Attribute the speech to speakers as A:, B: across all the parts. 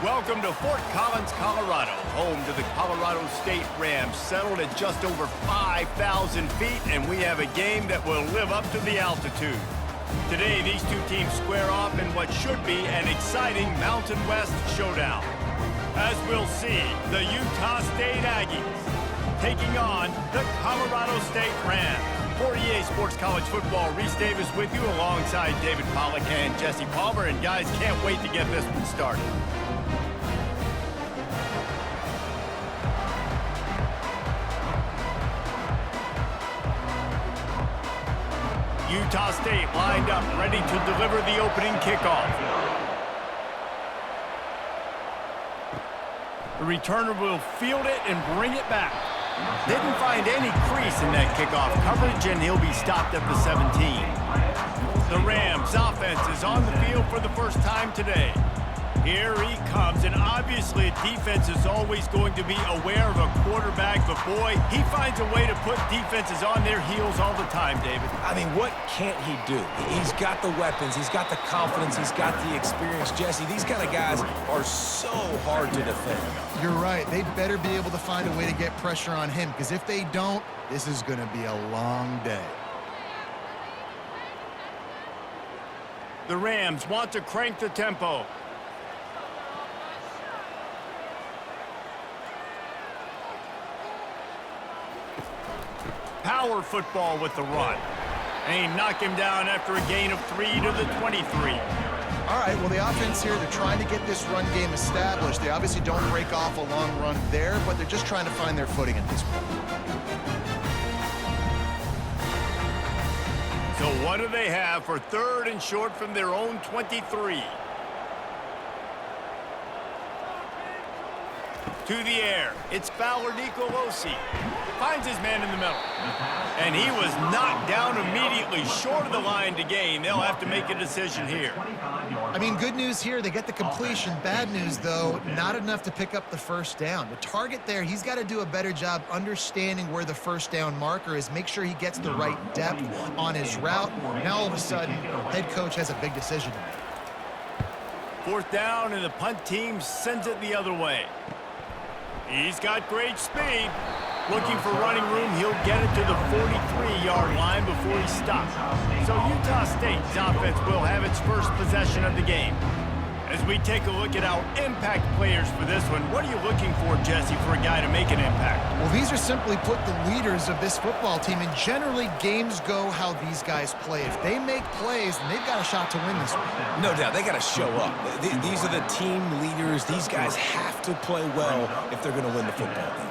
A: Welcome to Fort Collins, Colorado, home to the Colorado State Rams, settled at just over 5,000 feet, and we have a game that will live up to the altitude. Today, these two teams square off in what should be an exciting Mountain West showdown. As we'll see, the Utah State Aggies taking on the Colorado State Rams. For EA Sports College Football, Reese Davis with you alongside David Pollack and Jesse Palmer, and guys, can't wait to get this one started. Utah State lined up, ready to deliver the opening kickoff. The returner will field it and bring it back. Didn't find any crease in that kickoff coverage, and he'll be stopped at the 17. The Rams offense is on the field for the first time today. Here he comes, and obviously defense is always going to be aware of a quarterback, but boy, he finds a way to put defenses on their heels all the time, David.
B: I mean, what can't he do? He's got the weapons, he's got the confidence, he's got the experience. Jesse, these kind of guys are so hard to defend.
C: You're right. They better be able to find a way to get pressure on him, because if they don't, this is going to be a long day.
A: The Rams want to crank the tempo. Power football with the run. And he knocked him down after a gain of 3 to the 23.
C: All right, well, the offense here, they're trying to get this run game established. They obviously don't break off a long run there, but they're just trying to find their footing at this point.
A: So what do they have for 3rd and short from their own 23? To the air, it's Fowler Nicolosi. Finds his man in the middle. And he was knocked down immediately short of the line to gain. They'll have to make a decision here.
C: I mean, good news here, they get the completion. Bad news, though, not enough to pick up the first down. The target there, he's got to do a better job understanding where the first down marker is, make sure he gets the right depth on his route. Now, all of a sudden, head coach has a big decision to make.
A: 4th down, and the punt team sends it the other way. He's got great speed. Looking for running room, he'll get it to the 43-yard line before he stops. So Utah State's offense will have its first possession of the game. As we take a look at our impact players for this one, what are you looking for, Jesse, for a guy to make an impact?
C: Well, these are simply put the leaders of this football team, and generally games go how these guys play. If they make plays, then they've got a shot to win this one.
B: No doubt, they got to show up. These are the team leaders. These guys have to play well if they're going to win the football game.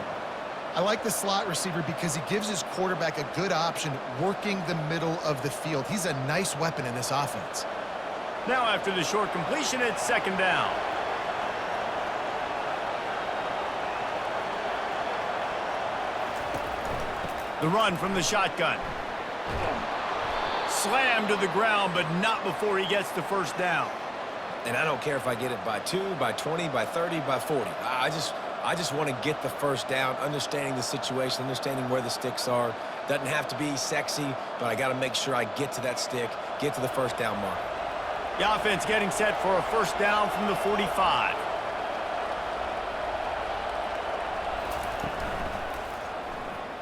C: I like the slot receiver because he gives his quarterback a good option working the middle of the field. He's a nice weapon in this offense.
A: Now after the short completion, it's 2nd down. The run from the shotgun. Slammed to the ground, but not before he gets the first down.
B: And I don't care if I get it by 2, by 20, by 30, by 40. I just want to get the first down, understanding the situation, understanding where the sticks are. Doesn't have to be sexy, but I got to make sure I get to that stick, get to the first down mark.
A: The offense getting set for a first down from the 45.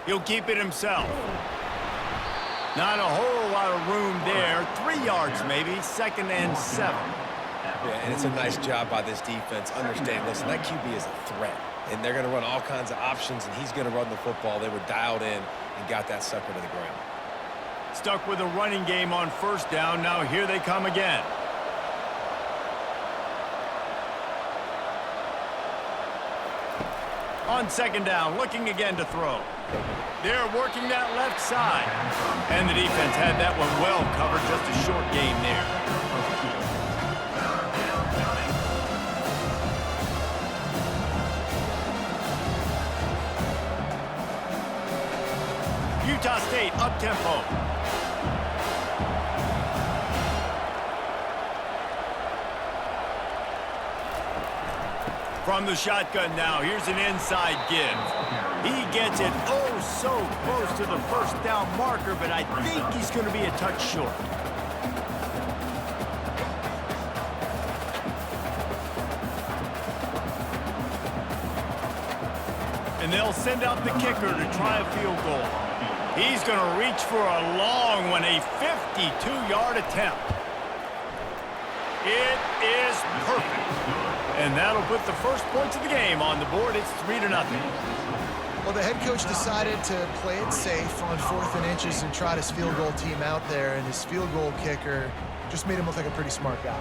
A: He'll keep it himself. Not a whole lot of room there. 3 yards maybe, 2nd and 7.
B: Yeah, and it's a nice job by this defense. Understand, listen, that QB is a threat. And they're going to run all kinds of options, and he's going to run the football. They were dialed in and got that sucker to the ground.
A: Stuck with a running game on first down. Now here they come again. On 2nd down, looking again to throw. They're working that left side. And the defense had that one well covered. Just a short gain there. Utah State up-tempo. From the shotgun now, here's an inside give. He gets it oh so close to the first down marker, but I think he's going to be a touch short. and they'll send out the kicker to try a field goal. He's going to reach for a long one, a 52-yard attempt. It is perfect. And that'll put the first points of the game on the board. It's 3-0.
C: Well, the head coach decided to play it safe on 4th and inches and trot his field goal team out there, and his field goal kicker just made him look like a pretty smart guy.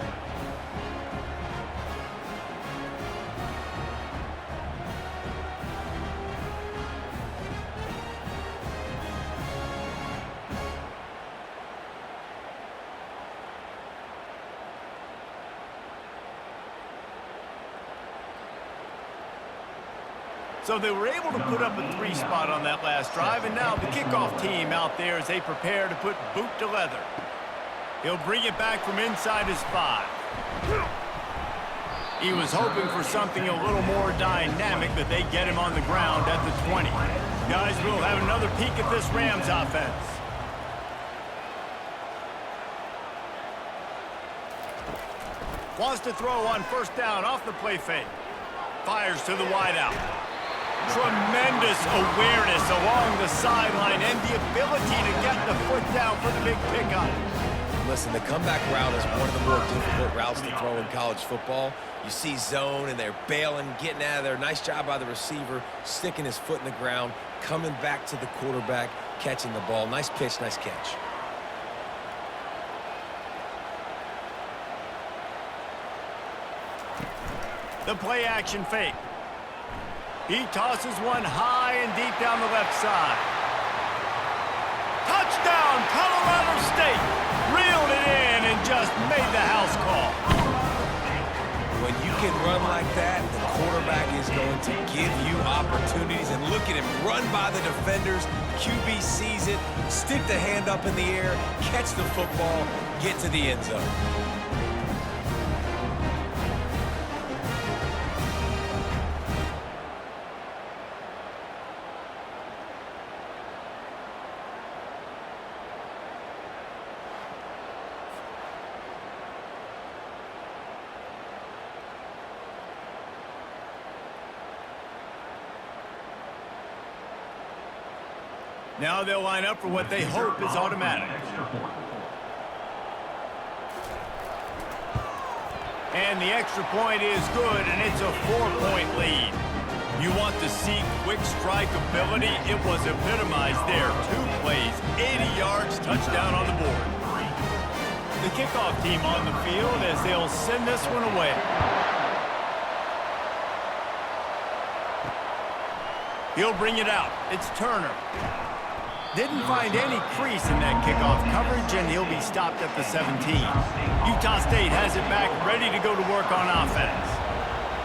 A: So they were able to put up a 3 spot on that last drive, and now the kickoff team out there as they prepare to put boot to leather. He'll bring it back from inside his 5. He was hoping for something a little more dynamic, but they get him on the ground at the 20. Guys, we'll have another peek at this Rams offense. Wants to throw on first down off the play fake. Fires to the wideout. Tremendous awareness along the sideline and the ability to get the foot down for the big pickup.
B: Listen, the comeback route is one of the more difficult routes to throw in college football. You see zone, and they're bailing, getting out of there. Nice job by the receiver, sticking his foot in the ground, coming back to the quarterback, catching the ball. Nice pitch, nice catch.
A: The play action fake. He tosses one high and deep down the left side. Touchdown, Colorado State. Reeled it in and just made the house call.
B: When you can run like that, the quarterback is going to give you opportunities. And look at him run by the defenders. QB sees it, stick the hand up in the air, catch the football, get to the end zone.
A: Now they'll line up for what they hope is automatic. And the extra point is good, and it's a 4-point lead. You want to see quick strike ability? It was epitomized there. 2 plays, 80 yards, touchdown on the board. The kickoff team on the field as they'll send this one away. He'll bring it out. It's Turner. Didn't find any crease in that kickoff coverage, and he'll be stopped at the 17. Utah State has it back, ready to go to work on offense.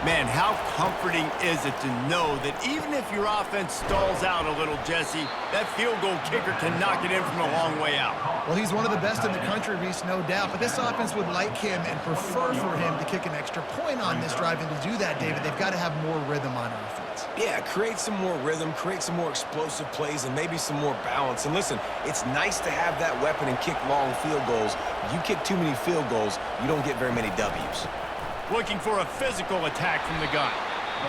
A: Man, how comforting is it to know that even if your offense stalls out a little, Jesse, that field goal kicker can knock it in from a long way out.
C: Well, he's one of the best in the country, Reese, no doubt. But this offense would like him and prefer for him to kick an extra point on this drive. And to do that, David, they've got to have more rhythm on offense.
B: Yeah, create some more rhythm, create some more explosive plays, and maybe some more balance. And listen, it's nice to have that weapon and kick long field goals. You kick too many field goals, you don't get very many W's.
A: Looking for a physical attack from the gun.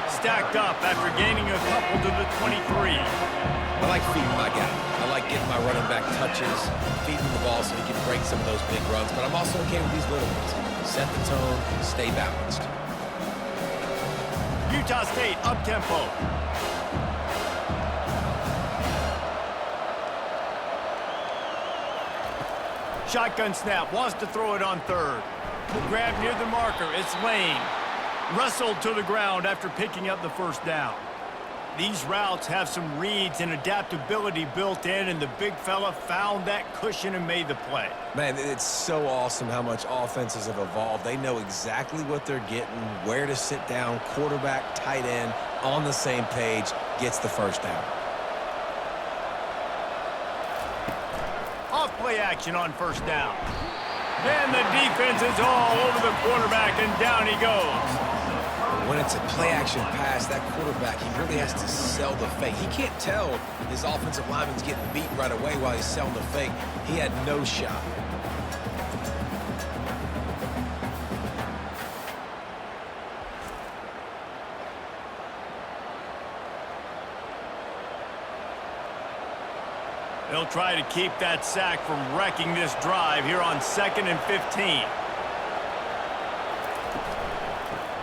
A: Stacked up after gaining a couple to the 23.
B: I like feeding my guy. I like getting my running back touches, feeding the ball so he can break some of those big runs. But I'm also okay with these little ones. Set the tone, stay balanced.
A: Utah State up-tempo. Shotgun snap, wants to throw it on third. Grab near the marker, it's Lane. Wrestled to the ground after picking up the first down. These routes have some reads and adaptability built in, and the big fella found that cushion and made the play.
B: Man, it's so awesome how much offenses have evolved. They know exactly what they're getting, where to sit down, quarterback, tight end, on the same page, gets the first down.
A: Off play action on first down. And the defense is all over the quarterback, and down he goes.
B: When it's a play-action pass, that quarterback, he really has to sell the fake. He can't tell his offensive lineman's getting beat right away while he's selling the fake. He had no shot.
A: They'll try to keep that sack from wrecking this drive here on 2nd and 15.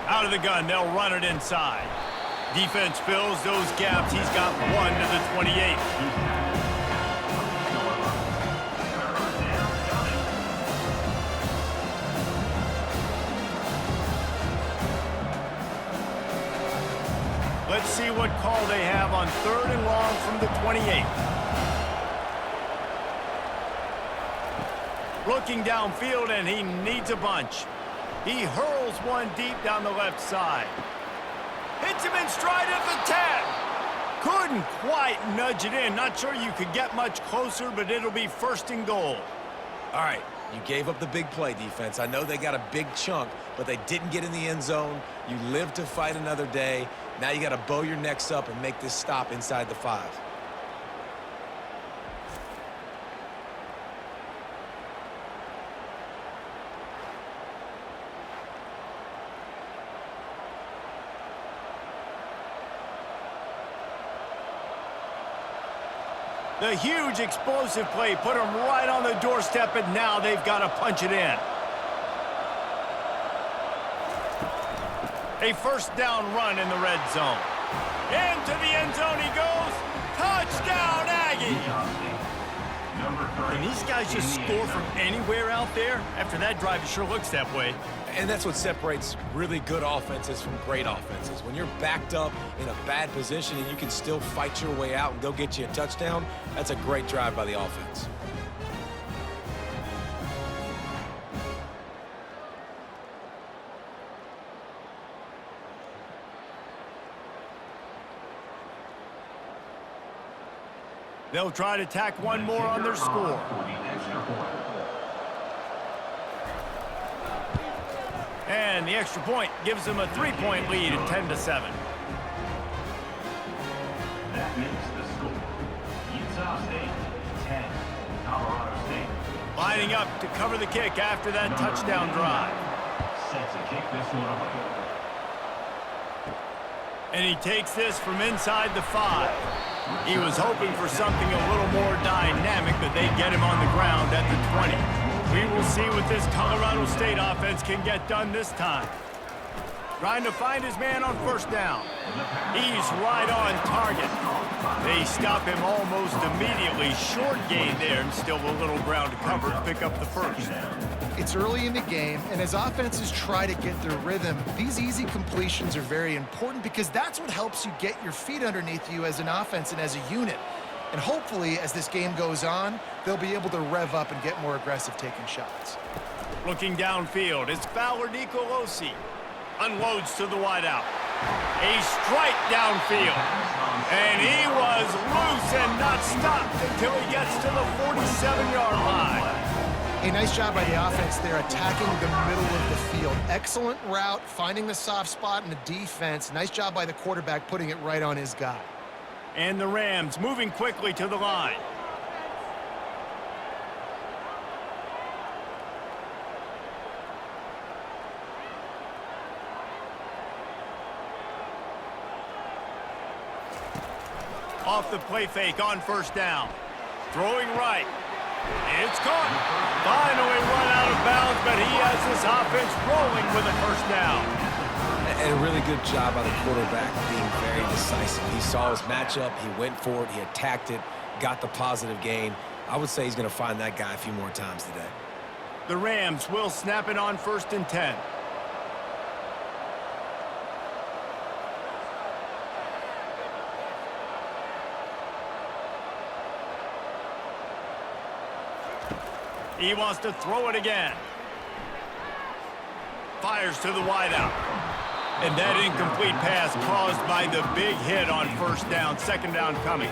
A: Out of the gun, they'll run it inside. Defense fills those gaps. He's got 1 to the 28. Let's see what call they have on 3rd and long from the 28. Looking downfield, and he needs a bunch. He hurls one deep down the left side. Hits him in stride at the 10. Couldn't quite nudge it in. Not sure you could get much closer, but it'll be 1st and goal.
B: All right, you gave up the big play, defense. I know they got a big chunk, but they didn't get in the end zone. You live to fight another day. Now you got to bow your necks up and make this stop inside the 5.
A: The huge explosive play put them right on the doorstep, and now they've got to punch it in. A 1st down run in the red zone. Into the end zone he goes. Touchdown, Aggie! Can these guys just score from anywhere out there? After that drive, it sure looks that way.
B: And that's what separates really good offenses from great offenses. When you're backed up in a bad position and you can still fight your way out and go get you a touchdown, that's a great drive by the offense.
A: They'll try to tack one more on their score. And the extra point gives them a 3-point lead at 10-7.
D: That makes the score. Utah State 10, Colorado State.
A: Lining up to cover the kick after that touchdown drive.
D: Set to kick this one away.
A: And he takes this from inside the 5. He was hoping for something a little more dynamic, but they get him on the ground at the 20. We will see what this Colorado State offense can get done this time. Trying to find his man on 1st down. He's right on target. They stop him almost immediately. Short gain there, and still a little ground to cover to pick up the 1st.
C: It's early in the game, and as offenses try to get their rhythm, these easy completions are very important because that's what helps you get your feet underneath you as an offense and as a unit. And hopefully, as this game goes on, they'll be able to rev up and get more aggressive taking shots.
A: Looking downfield, it's Fowler Nicolosi. Unloads to the wideout. A strike downfield. And he was loose and not stopped until he gets to the 47-yard line.
C: A nice job by the offense there, attacking the middle of the field. Excellent route, finding the soft spot in the defense. Nice job by the quarterback, putting it right on his guy.
A: And the Rams moving quickly to the line. Off the play fake on 1st down. Throwing right. It's caught. Finally run out of bounds, but he has this offense rolling with a 1st down.
B: And a really good job by the quarterback being very decisive. He saw his matchup, he went for it, he attacked it, got the positive gain. I would say he's going to find that guy a few more times today.
A: The Rams will snap it on 1st and 10. He wants to throw it again. Fires to the wideout. And that incomplete pass caused by the big hit on 1st down, 2nd down coming.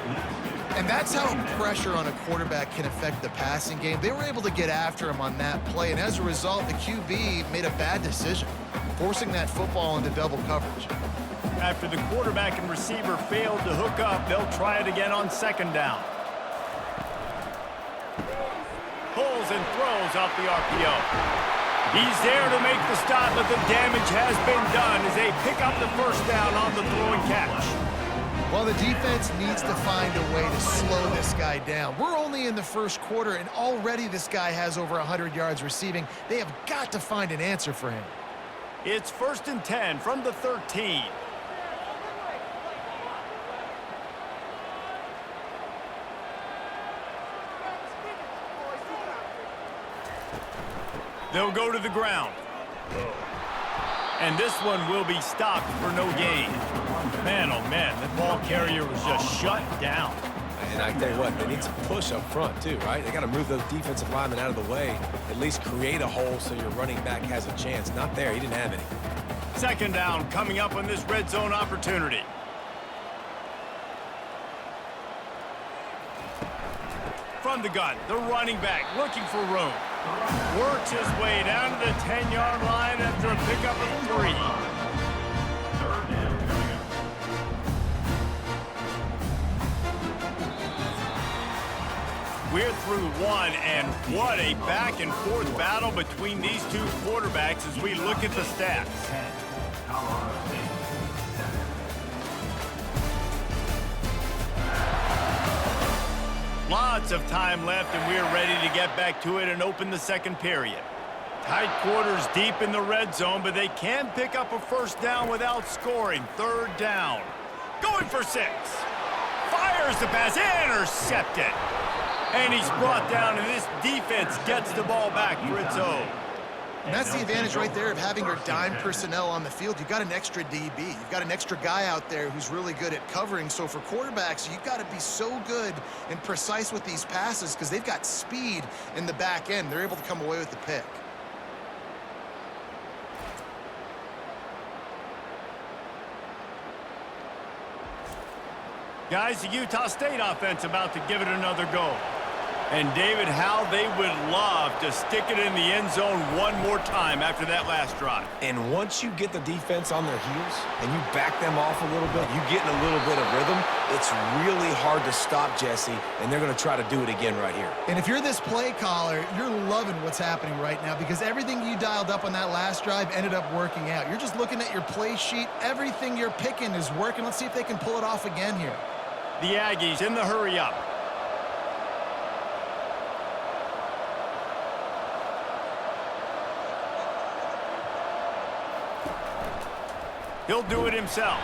C: And that's how pressure on a quarterback can affect the passing game. They were able to get after him on that play, and as a result, the QB made a bad decision, forcing that football into double coverage.
A: After the quarterback and receiver failed to hook up, they'll try it again on 2nd down. Pulls and throws off the RPO. He's there to make the stop, but the damage has been done as they pick up the 1st down on the throw and catch.
C: Well, the defense needs to find a way to slow this guy down. We're only in the first quarter, and already this guy has over 100 yards receiving. They have got to find an answer for him.
A: It's 1st and 10 from the 13. They'll go to the ground. And this one will be stopped for no gain. Man, oh man, the ball carrier was just shut down.
B: And I tell you what, they need some push up front too, right? They got to move those defensive linemen out of the way, at least create a hole so your running back has a chance. Not there, he didn't have any.
A: 2nd down coming up on this red zone opportunity. From the gun, the running back looking for room. Works his way down to the 10-yard line after a pickup of 3.
D: 3rd down coming up.
A: We're through one, and what a back-and-forth battle between these two quarterbacks as we look at the stats.
D: 10, Colorado State, 7.
A: Lots of time left, and we're ready to get back to it and open the 2nd period. Tight quarters deep in the red zone, but they can pick up a 1st down without scoring. 3rd down. Going for 6. Fires the pass, intercepted. And he's brought down, and this defense gets the ball back for its own.
C: And that's the advantage right there of having your dime personnel on the field. You've got an extra DB. You've got an extra guy out there who's really good at covering. So for quarterbacks, you've got to be so good and precise with these passes because they've got speed in the back end. They're able to come away with the pick.
A: Guys, the Utah State offense about to give it another go. And David, how they would love to stick it in the end zone one more time after that last drive.
B: And once you get the defense on their heels and you back them off a little bit, you get in a little bit of rhythm, it's really hard to stop Jesse, and they're going to try to do it again right here.
C: And if you're this play caller, you're loving what's happening right now because everything you dialed up on that last drive ended up working out. You're just looking at your play sheet. Everything you're picking is working. Let's see if they can pull it off again here.
A: The Aggies in the hurry-up. He'll do it himself.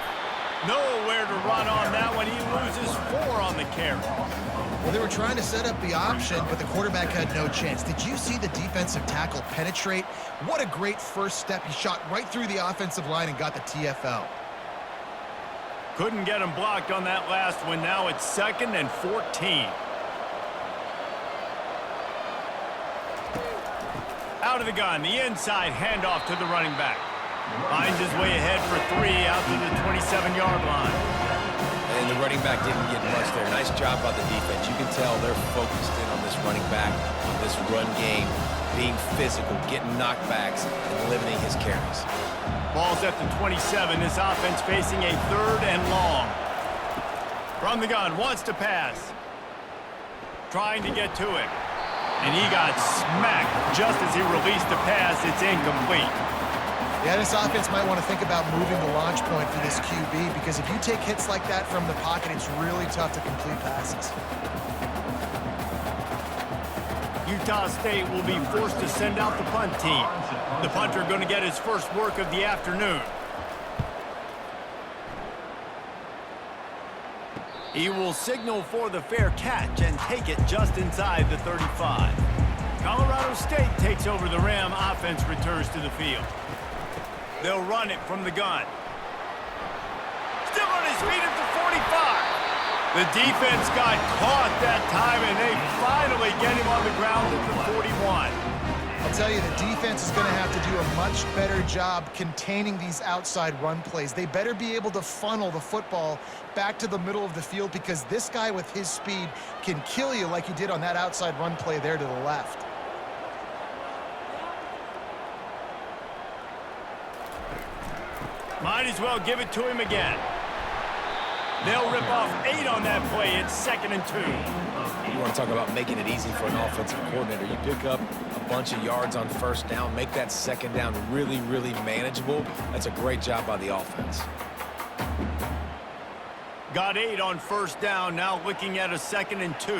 A: Nowhere to run on that one. He loses 4 on the carry.
C: Well, they were trying to set up the option, but the quarterback had no chance. Did you see the defensive tackle penetrate? What a great first step. He shot right through the offensive line and got the TFL.
A: Couldn't get him blocked on that last one. Now it's 2nd and 14. Out of the gun, the inside handoff to the running back. Finds his way ahead for 3 out to the 27-yard line.
B: And the running back didn't get much there. Nice job by the defense. You can tell they're focused in on this running back, on this run game, being physical, getting knockbacks, and limiting his carries.
A: Ball's at the 27. This offense facing a 3rd and long. From the gun, wants to pass. Trying to get to it. And he got smacked just as he released the pass. It's incomplete.
C: Yeah, this offense might want to think about moving the launch point for this QB because if you take hits like that from the pocket, it's really tough to complete passes.
A: Utah State will be forced to send out the punt team. The punter going to get his first work of the afternoon. He will signal for the fair catch and take it just inside the 35. Colorado State takes over the Ram. Offense returns to the field. They'll run it from the gun. Still on his feet at the 45. The defense got caught that time, and they finally get him on the ground at the 41.
C: I'll tell you, the defense is going to have to do a much better job containing these outside run plays. They better be able to funnel the football back to the middle of the field because this guy with his speed can kill you like he did on that outside run play there to the left.
A: Might as well give it to him again. They'll rip off 8 on that play. It's 2nd and 2.
B: You want to talk about making it easy for an offensive coordinator. You pick up a bunch of yards on 1st down, make that 2nd down really, really manageable. That's a great job by the offense.
A: Got 8 on first down, now looking at a 2nd and 2.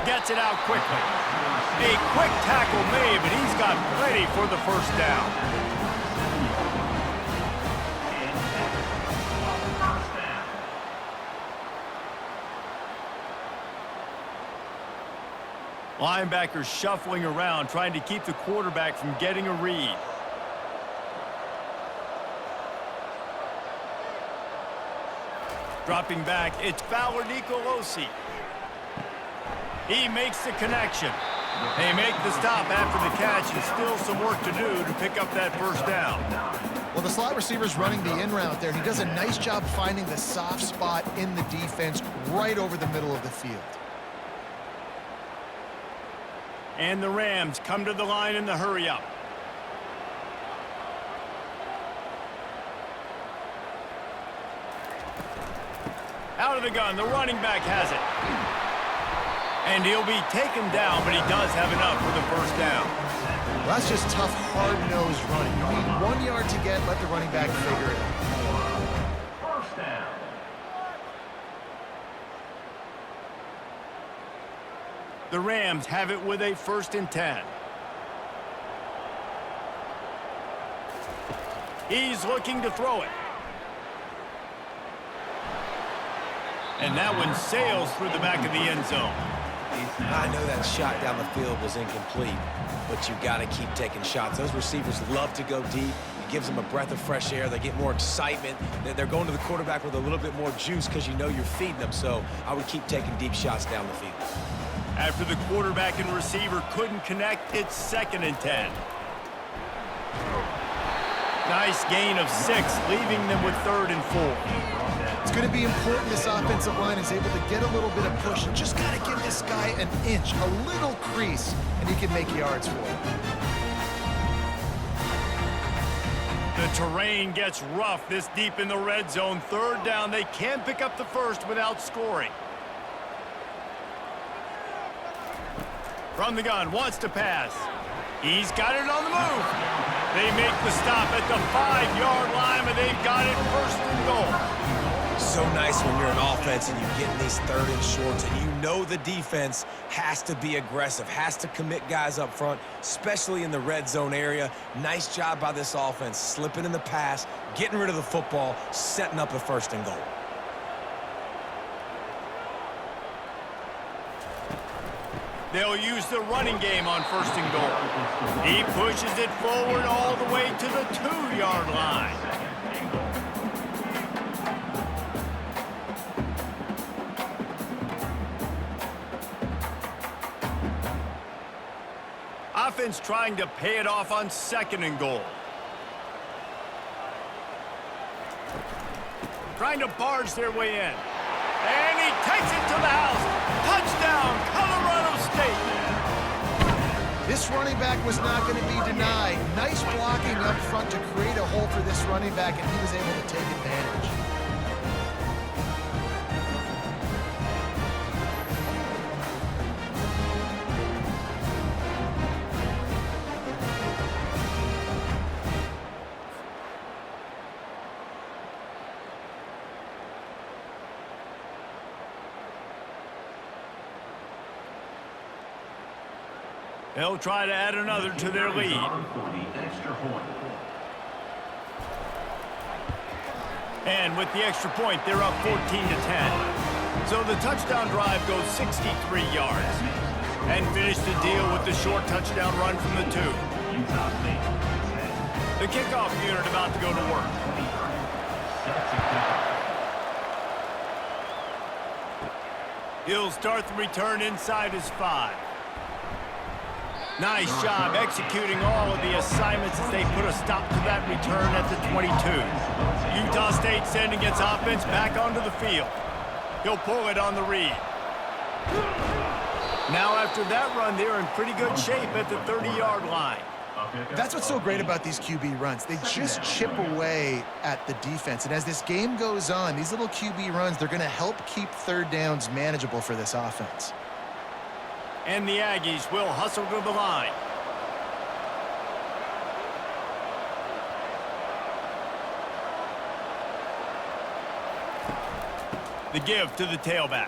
A: Gets it out quickly. A quick tackle made, but he's got plenty for the first down. Linebackers shuffling around, trying to keep the quarterback from getting a read. Dropping back, it's Fowler Nicolosi. He makes the connection. They make the stop after the catch, and still some work to do to pick up that first down.
C: Well, the slot receiver's running the in route there, and he does a nice job finding the soft spot in the defense right over the middle of the field.
A: And the Rams come to the line in the hurry-up. Out of the gun, the running back has it. And he'll be taken down, but he does have enough for the first down.
C: Well, that's just tough, hard-nosed running. You need 1 yard to get, let the running back figure it out.
D: First down.
A: The Rams have it with a 1st and 10. He's looking to throw it. And that one sails through the back of the end zone.
B: I know that shot down the field was incomplete, but you got to keep taking shots. Those receivers love to go deep. It gives them a breath of fresh air. They get more excitement. They're going to the quarterback with a little bit more juice because you know you're feeding them. So I would keep taking deep shots down the field.
A: After the quarterback and receiver couldn't connect, it's 2nd and 10. Nice gain of 6, leaving them with 3rd and 4.
C: It's going to be important this offensive line is able to get a little bit of push. Just got to give this guy an inch, a little crease, and he can make yards for it.
A: The terrain gets rough this deep in the red zone. 3rd down, they can pick up the first without scoring. From the gun, wants to pass. He's got it on the move. They make the stop at the 5-yard line, but they've got it 1st and goal.
B: So nice when you're an offense and you get in these 3rd and shorts and you know the defense has to be aggressive, has to commit guys up front, especially in the red zone area. Nice job by this offense, slipping in the pass, getting rid of the football, setting up a 1st and goal.
A: They'll use the running game on 1st and goal. He pushes it forward all the way to the 2-yard line. Offense trying to pay it off on 2nd and goal. Trying to barge their way in. And he takes it to the house. Touchdown, Colorado State.
C: This running back was not going to be denied. Nice blocking up front to create a hole for this running back, and he was able to take advantage.
A: They'll try to add another to their lead. And with the extra point, they're up 14 to 10. So the touchdown drive goes 63 yards. And finish the deal with the short touchdown run from the 2. The kickoff unit about to go to work. He'll start the return inside his 5. Nice job executing all of the assignments as they put a stop to that return at the 22. Utah State sending its offense back onto the field. He'll pull it on the read. Now after that run, they're in pretty good shape at the 30-yard line.
C: That's what's so great about these QB runs. They just chip away at the defense. And as this game goes on, these little QB runs, they're going to help keep 3rd downs manageable for this offense.
A: And the Aggies will hustle to the line. The give to the tailback.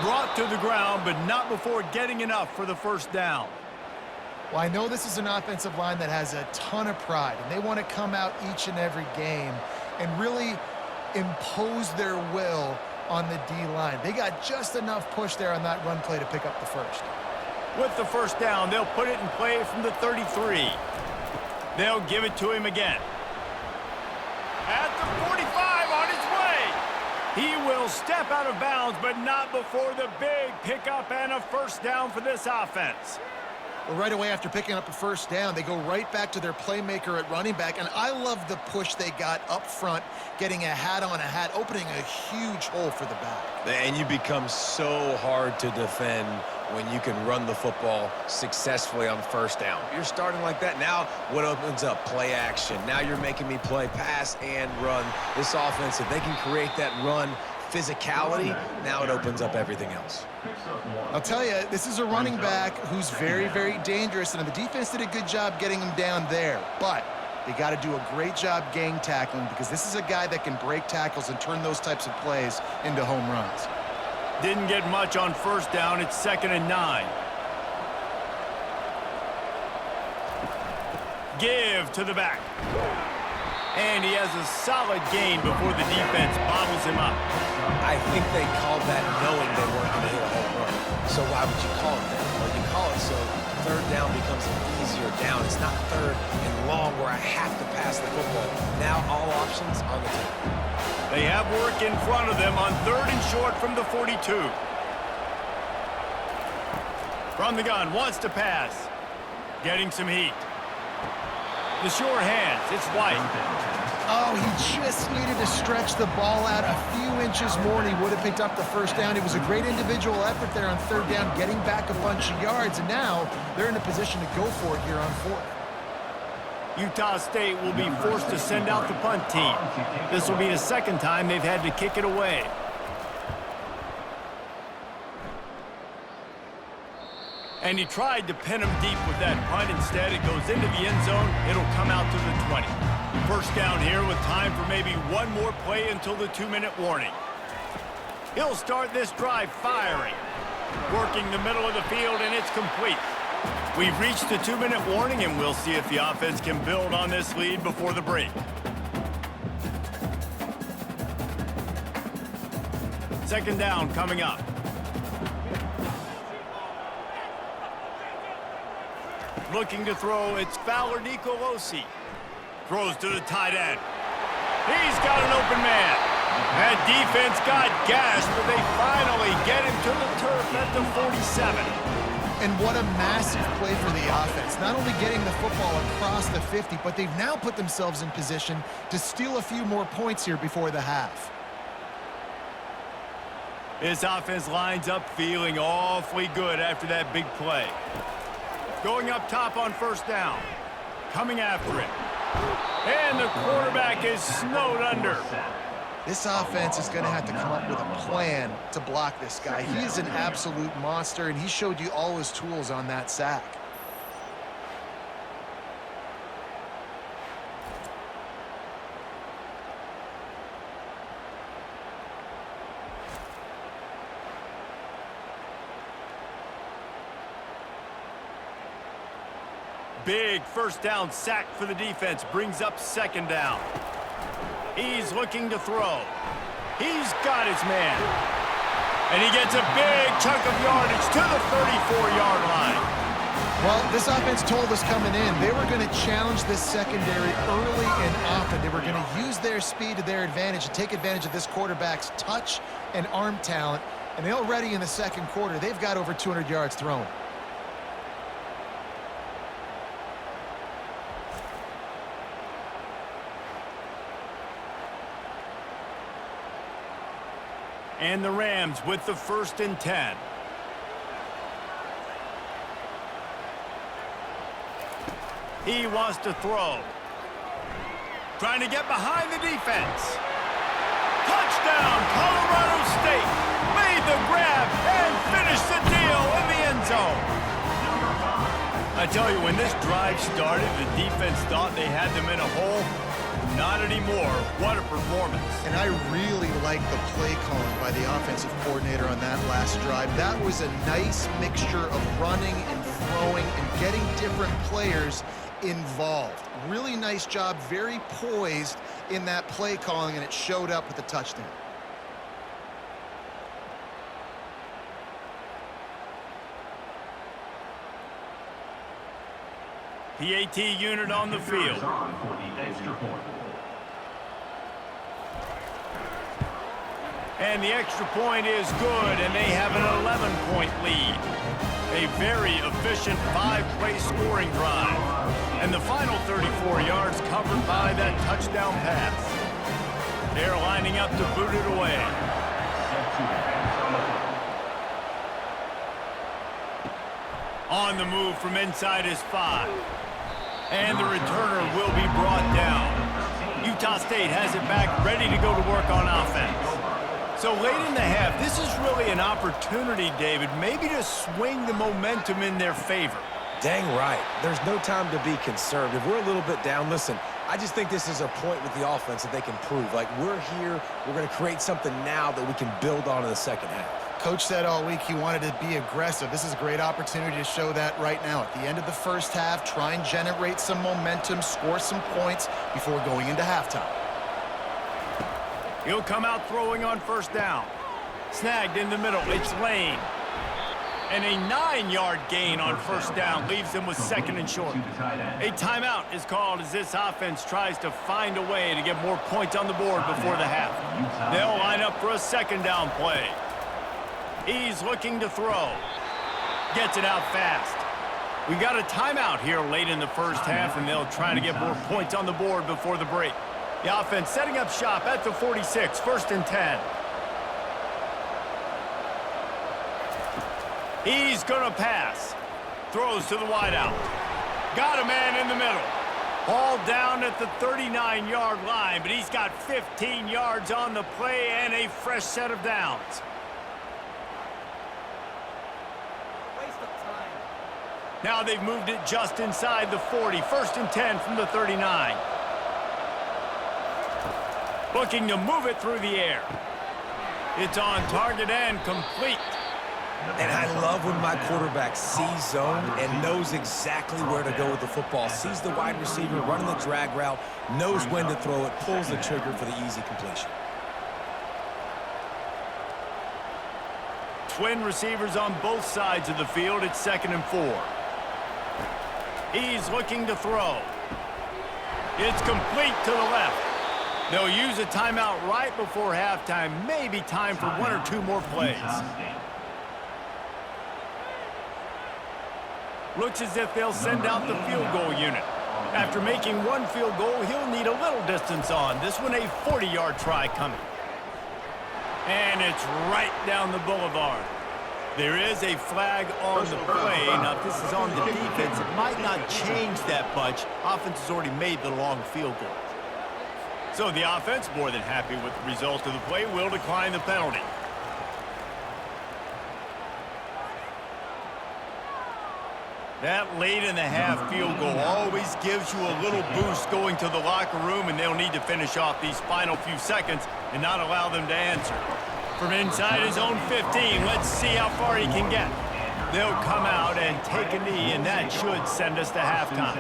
A: Brought to the ground, but not before getting enough for the first down.
C: Well, I know this is an offensive line that has a ton of pride, and they want to come out each and every game and really impose their will on the D-line. They got just enough push there on that run play to pick up the first.
A: With the first down, they'll put it in play from the 33. They'll give it to him again. At the 45 on his way. He will step out of bounds, but not before the big pickup and a first down for this offense.
C: Well, right away after picking up a first down, they go right back to their playmaker at running back, and I love the push they got up front, getting a hat on a hat, opening a huge hole for the back.
B: And you become so hard to defend when you can run the football successfully on first down. You're starting like that. Now what opens up? Play action. Now you're making me play pass and run. This offense, if they can create that run physicality, now it opens up everything else.
C: I'll tell you, this is a running back who's very, very dangerous, and the defense did a good job getting him down there. But they got to do a great job gang tackling, because this is a guy that can break tackles and turn those types of plays into home runs.
A: Didn't get much on first down. It's 2nd and 9. Give to the back. And he has a solid gain before the defense bottles him up.
B: I think they called that knowing they weren't going to hit a home run. So why would you call it that? Well, you call it so third down becomes an easier down. It's not third and long where I have to pass the football. Now all options on the table.
A: They have work in front of them on 3rd and short from the 42. From the gun, wants to pass. Getting some heat. The sure hands, it's White.
C: Oh, he just needed to stretch the ball out a few inches more, and he would have picked up the first down. It was a great individual effort there on 3rd down, getting back a bunch of yards, and now they're in a position to go for it here on 4th.
A: Utah State will be forced to send out the punt team. This will be the 2nd time they've had to kick it away. And he tried to pin him deep with that punt. Instead, it goes into the end zone. It'll come out to the 20. First down here with time for maybe one more play until the 2-minute warning. He'll start this drive firing. Working the middle of the field, and it's complete. We've reached the 2-minute warning, and we'll see if the offense can build on this lead before the break. Second down coming up. Looking to throw, it's Fowler Nicolosi. Throws to the tight end. He's got an open man. That defense got gashed, but they finally get him to the turf at the 47.
C: And what a massive play for the offense. Not only getting the football across the 50, but they've now put themselves in position to steal a few more points here before the half.
A: This offense lines up feeling awfully good after that big play. Going up top on first down. Coming after it. And the quarterback is snowed under.
C: This offense is going to have to come up with a plan to block this guy. He is an absolute monster, and he showed you all his tools on that sack.
A: Big first down sack for the defense. Brings up 2nd down. He's looking to throw. He's got his man. And he gets a big chunk of yardage to the 34-yard line.
C: Well, this offense told us coming in they were going to challenge this secondary early and often. They were going to use their speed to their advantage and take advantage of this quarterback's touch and arm talent. And already in the 2nd quarter, they've got over 200 yards thrown.
A: And the Rams with the 1st and 10. He wants to throw. Trying to get behind the defense. Touchdown, Colorado State. Made the grab and finished the deal in the end zone. I tell you, when this drive started, the defense thought they had them in a hole. not anymore. What a performance.
C: And I really like the play calling by the offensive coordinator on that last drive. That was a nice mixture of running and throwing and getting different players involved. Really nice job, very poised in that play calling, and it showed up with the touchdown.
A: PAT unit on the field.
D: For the extra point.
A: And the extra point is good, and they have an 11-point lead. A very efficient 5-play scoring drive. And the final 34 yards covered by that touchdown pass. They're lining up to boot it away.
D: Set to advance on the field.
A: On the move from inside his 5. And the returner will be brought down. Utah State has it back, ready to go to work on offense. So late in the half, this is really an opportunity, David, maybe to swing the momentum in their favor.
B: Dang right. There's no time to be concerned. If we're a little bit down, listen, I just think this is a point with the offense that they can prove. Like, we're here, we're going to create something now that we can build on in the second half.
C: Coach said all week he wanted to be aggressive. This is a great opportunity to show that right now. At the end of the first half, try and generate some momentum, score some points before going into halftime.
A: He'll come out throwing on first down. Snagged in the middle, it's Lane. And a 9-yard gain on first down leaves them with second and short. A timeout is called as this offense tries to find a way to get more points on the board before the half. They'll line up for a second down play. He's looking to throw. Gets it out fast. We got a timeout here late in the first half, and they'll try to get more points on the board before the break. The offense setting up shop at the 46, 1st and 10. He's going to pass. Throws to the wideout. Got a man in the middle. Ball down at the 39-yard line, but he's got 15 yards on the play and a fresh set of downs. Now they've moved it just inside the 40. 1st and 10 from the 39. Looking to move it through the air. It's on target and complete.
B: And I love when my quarterback sees zone and knows exactly where to go with the football. Sees the wide receiver running the drag route, knows when to throw it, pulls the trigger for the easy completion.
A: Twin receivers on both sides of the field. It's 2nd and 4. He's looking to throw. It's complete to the left. They'll use a timeout right before halftime. Maybe time for 1 or 2 more plays. Looks as if they'll send out the field goal unit. After making 1 field goal, he'll need a little distance on. This one a 40-yard try coming. And it's right down the boulevard. There is a flag on the play. Now, if this is on the defense, it might not change that much. Offense has already made the long field goal. So the offense, more than happy with the result of the play, will decline the penalty. That late in the half field goal always gives you a little boost going to the locker room, and they'll need to finish off these final few seconds and not allow them to answer. From inside his own 15, let's see how far he can get. They'll come out and take a knee, and that should send us to halftime.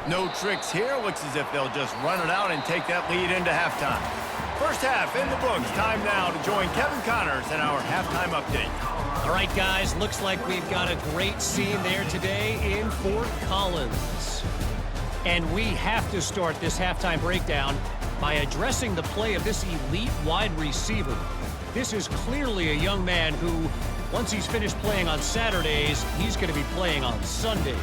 A: No tricks here. Looks as if they'll just run it out and take that lead into halftime. First half in the books. Time now to join Kevin Connors in our halftime update.
E: All right, guys, looks like we've got a great scene there today in Fort Collins. And we have to start this halftime breakdown by addressing the play of this elite wide receiver. This is clearly a young man who, once he's finished playing on Saturdays, he's going to be playing on Sundays.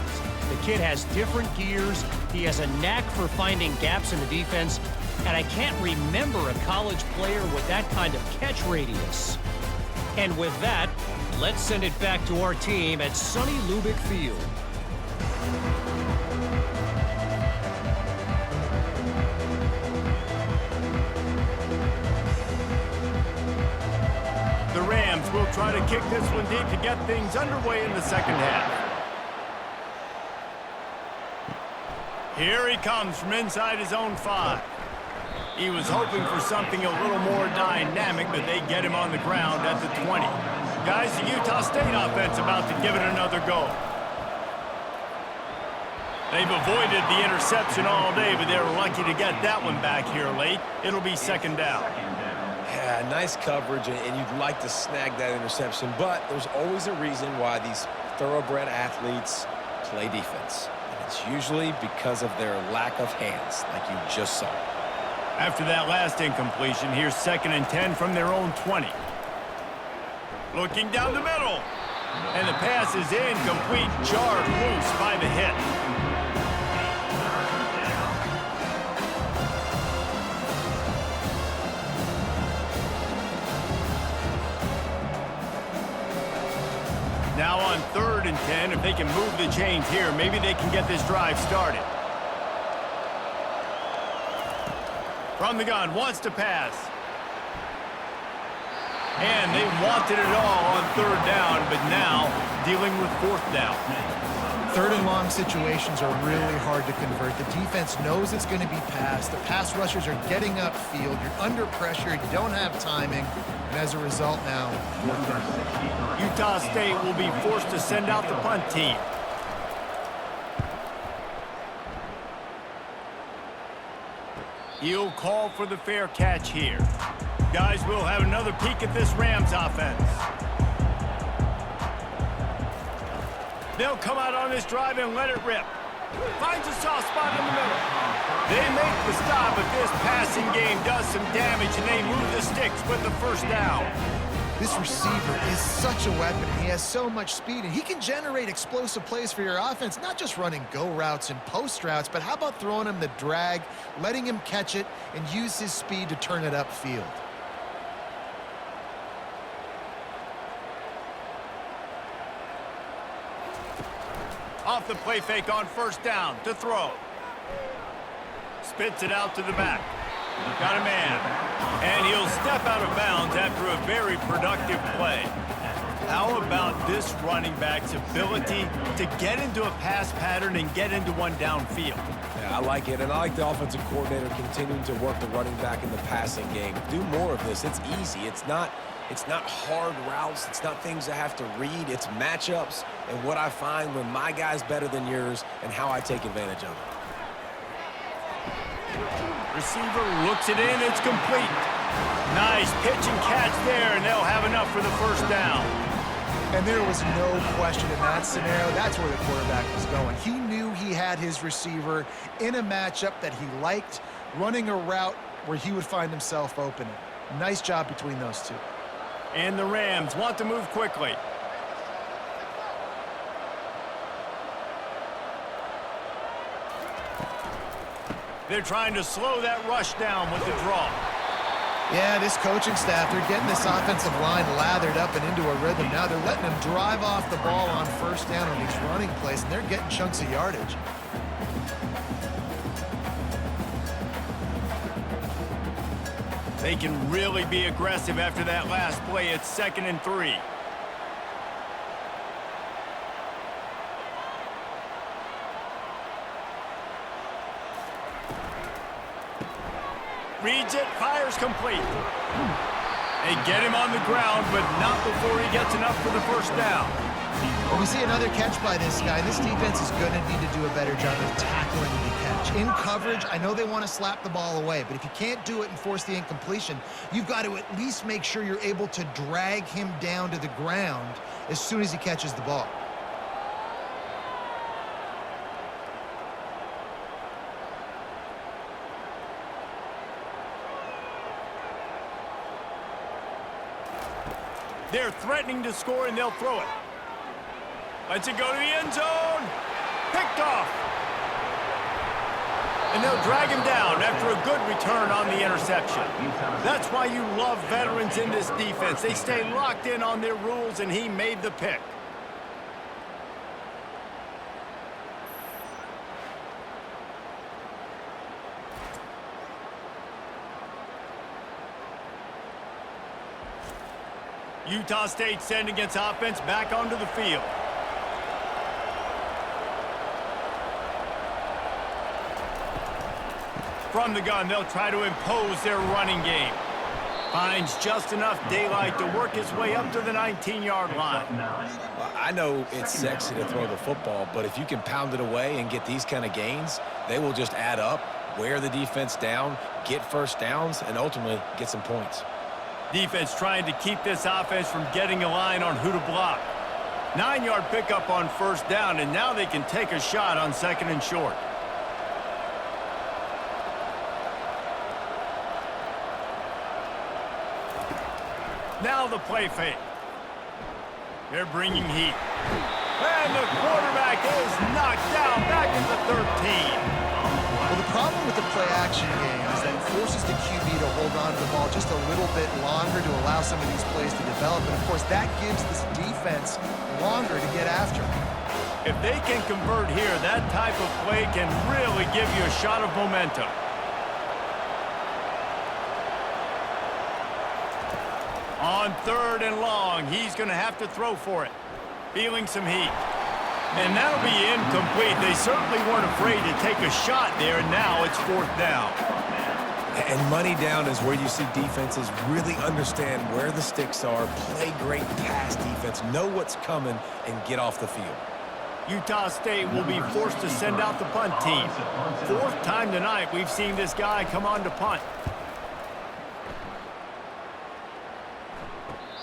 E: The kid has different gears. He has a knack for finding gaps in the defense. And I can't remember a college player with that kind of catch radius. And with that, let's send it back to our team at sunny Lubick Field.
A: The Rams will try to kick this one deep to get things underway in the second half. Here he comes from inside his own 5. He was hoping for something a little more dynamic, but they get him on the ground at the 20. Guys, the Utah State offense about to give it another go. They've avoided the interception all day, but they're lucky to get that one back here late. It'll be second down.
B: Yeah, nice coverage, and you'd like to snag that interception, but there's always a reason why these thoroughbred athletes play defense. And it's usually because of their lack of hands, like you just saw.
A: After that last incompletion, here's 2nd and 10 from their own 20. Looking down the middle. And the pass is incomplete, jarred loose by the hit. Now on 3rd and 10, if they can move the chains here, maybe they can get this drive started. From the gun, wants to pass. And they wanted it all on 3rd down, but now dealing with 4th down.
C: 3rd and long situations are really hard to convert. The defense knows it's going to be passed. The pass rushers are getting upfield. You're under pressure. You don't have timing. And as a result now,
A: Utah State will be forced to send out the punt team. He'll call for the fair catch here. Guys, we'll have another peek at this Rams offense. They'll come out on this drive and let it rip. Finds a soft spot in the middle. They make the stop, but this passing game does some damage, and they move the sticks with the 1st down.
C: this receiver is such a weapon. He has so much speed, and he can generate explosive plays for your offense, not just running go routes and post routes, but how about throwing him the drag, letting him catch it, and use his speed to turn it upfield.
A: Off the play fake on 1st down to throw. Spits it out to the back. Got a man. And he'll step out of bounds after a very productive play. How about this running back's ability to get into a pass pattern and get into one downfield?
B: Yeah, I like it, and I like the offensive coordinator continuing to work the running back in the passing game. Do more of this. It's easy. It's not hard routes. It's not things I have to read. It's matchups and what I find when my guy's better than yours and how I take advantage of it.
A: Receiver looks it in. It's complete. Nice pitch and catch there, and they'll have enough for the 1st down.
C: And there was no question in that scenario. That's where the quarterback was going. He knew he had his receiver in a matchup that he liked, running a route where he would find himself opening. Nice job between those two.
A: And the Rams want to move quickly. They're trying to slow that rush down with the draw.
C: Yeah, this coaching staff, they're getting this offensive line lathered up and into a rhythm. Now they're letting them drive off the ball on 1st down on these running plays, and they're getting chunks of yardage.
A: They can really be aggressive after that last play. It's 2nd and 3. Reads it, fires complete. They get him on the ground, but not before he gets enough for the 1st down.
C: Well, we see another catch by this guy. This defense is going to need to do a better job of tackling the catch. In coverage, I know they want to slap the ball away, but if you can't do it and force the incompletion, you've got to at least make sure you're able to drag him down to the ground as soon as he catches the ball.
A: They're threatening to score, and they'll throw it. Lets it go to the end zone. Picked off. And they'll drag him down after a good return on the interception. That's why you love veterans in this defense. They stay locked in on their rules, and he made the pick. Utah State sending its offense back onto the field. From the gun, they'll try to impose their running game. Finds just enough daylight to work his way up to the 19-yard line.
B: Well, I know it's sexy to throw the football, but if you can pound it away and get these kind of gains, they will just add up, wear the defense down, get first downs, and ultimately get some points.
A: Defense trying to keep this offense from getting a line on who to block. 9-yard pickup on first down, and now they can take a shot on 2nd and short. Now the play fake. They're bringing heat. And the quarterback is knocked down back at the 13.
C: Well, the problem with the play-action game is that it forces the QB to hold on to the ball just a little bit longer to allow some of these plays to develop. And, of course, that gives this defense longer to get after.
A: If they can convert here, that type of play can really give you a shot of momentum. On 3rd and long, he's going to have to throw for it. Feeling some heat. And that'll be incomplete. They certainly weren't afraid to take a shot there, and now it's 4th down.
B: And money down is where you see defenses really understand where the sticks are, play great pass defense, know what's coming, and get off the field.
A: Utah State will be forced to send out the punt team. 4th time tonight we've seen this guy come on to punt.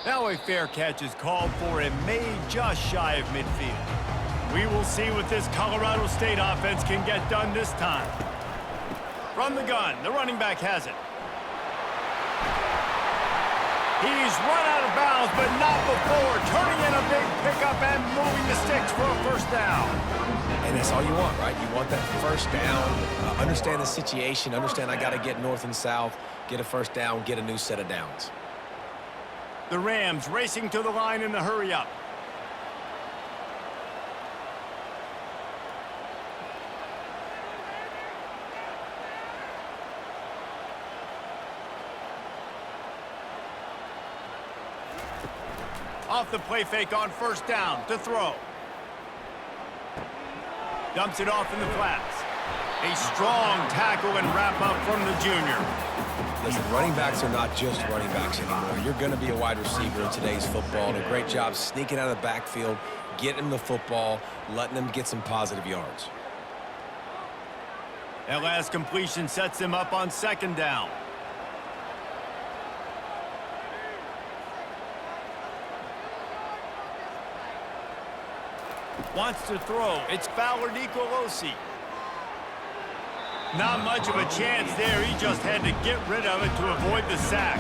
A: Now a fair catch is called for and made just shy of midfield. We will see what this Colorado State offense can get done this time. From the gun, the running back has it. He's run out of bounds, but not before. Turning in a big pickup and moving the sticks for a first down.
B: And that's all you want, right? You want that first down, understand the situation, understand I got to get north and south, get a first down, get a new set of downs.
A: The Rams racing to the line in the hurry-up. Off the play fake on first down to throw. Dumps it off in the flats. A strong tackle and wrap up from the junior.
B: Listen, running backs are not just running backs anymore. You're going to be a wide receiver in today's football. And a great job sneaking out of the backfield, getting them the football, letting them get some positive yards.
A: That last completion sets them up on 2nd down. Wants to throw. It's Fowler Nicolosi. Not much of a chance there. He just had to get rid of it to avoid the sack.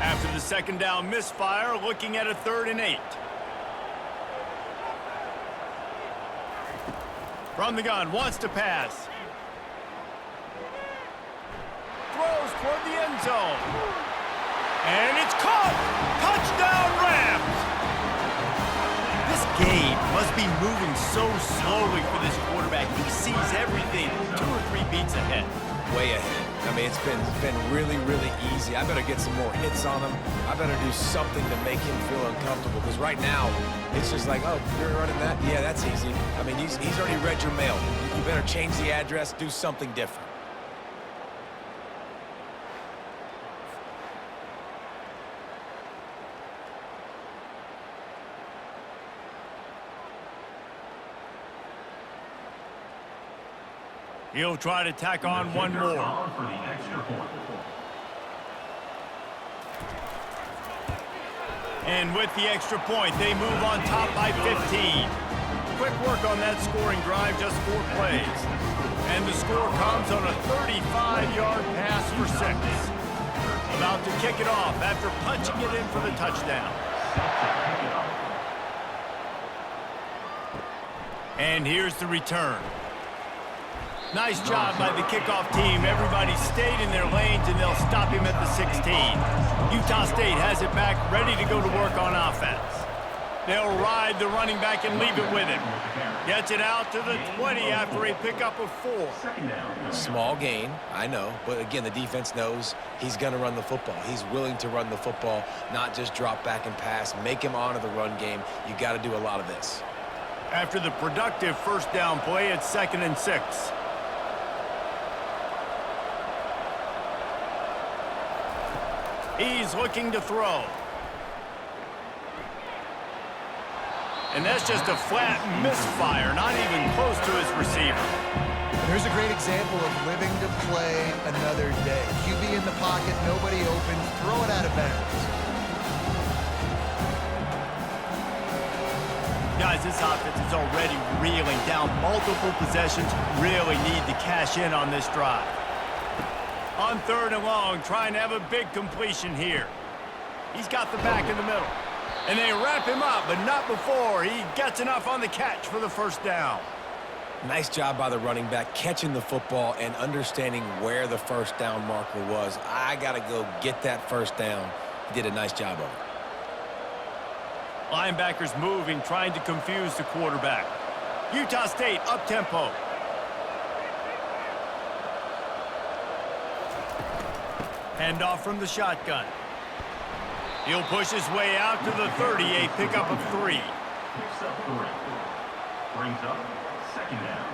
A: After the 2nd down misfire, looking at a 3rd and 8. From the gun, wants to pass. Throws toward the end zone. And it's caught! Touchdown, Rams! This game must be moving so slowly for this quarterback. He sees everything 2 or 3 beats ahead.
B: Way ahead. I mean, it's been really, really easy. I better get some more hits on him. I better do something to make him feel uncomfortable. Because right now, it's just like, oh, you're running that? Yeah, that's easy. I mean, he's already read your mail. You better change the address, do something different.
A: He'll try to tack on one more. And with the extra point, they move on top by 15. Quick work on that scoring drive, just 4 plays. And the score comes on a 35-yard pass for 6. About to kick it off after punching it in for the touchdown. And here's the return. Nice job by the kickoff team. Everybody stayed in their lanes, and they'll stop him at the 16. Utah State has it back, ready to go to work on offense. They'll ride the running back and leave it with him. Gets it out to the 20 after a pickup of 4.
D: Second down.
B: Small gain, I know. But again, the defense knows he's going to run the football. He's willing to run the football, not just drop back and pass. Make him honor the run game. You got to do a lot of this.
A: After the productive first down play, it's 2nd and 6. He's looking to throw. And that's just a flat misfire, not even close to his receiver.
C: Here's a great example of living to play another day. QB in the pocket, nobody open, throw it out of bounds.
A: Guys, this offense is already reeling down multiple possessions. Really need to cash in on this drive. On 3rd and long, trying to have a big completion here. He's got the back in the middle. And they wrap him up, but not before he gets enough on the catch for the first down.
B: Nice job by the running back, catching the football and understanding where the first down marker was. I got to go get that first down. He did a nice job of it.
A: Linebackers moving, trying to confuse the quarterback. Utah State up-tempo. Handoff from the shotgun. He'll push his way out to the 30, a pickup of 3.
D: Picks up 3. Brings up second down.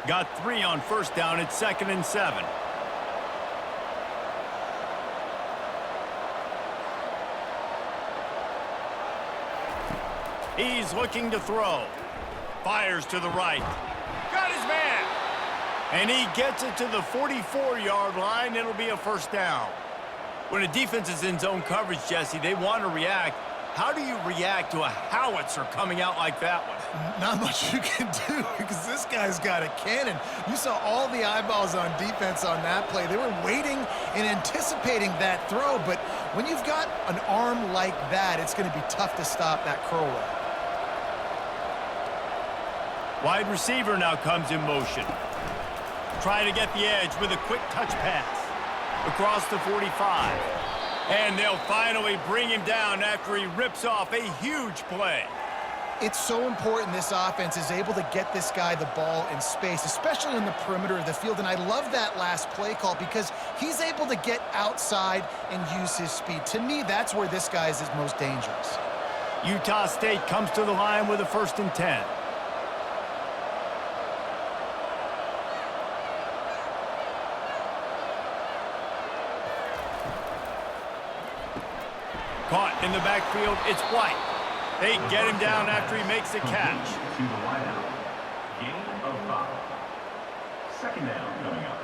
A: Got 3 on first down. It's 2nd and 7. He's looking to throw. Fires to the right. Got his man. And he gets it to the 44-yard line. It'll be a first down. When a defense is in zone coverage, Jesse, they want to react. How do you react to a howitzer coming out like that one?
C: Not much you can do because this guy's got a cannon. You saw all the eyeballs on defense on that play. They were waiting and anticipating that throw, but when you've got an arm like that, it's going to be tough to stop that curl route.
A: Wide receiver now comes in motion. Trying to get the edge with a quick touch pass. Across the 45. And they'll finally bring him down after he rips off a huge play.
C: It's so important this offense is able to get this guy the ball in space, especially in the perimeter of the field. And I love that last play call because he's able to get outside and use his speed. To me, that's where this guy is most dangerous.
A: Utah State comes to the line with a 1st and 10. Caught in the backfield, it's White. They get him down after he makes the catch.
D: To the wideout. Gain of 5. Second down coming up.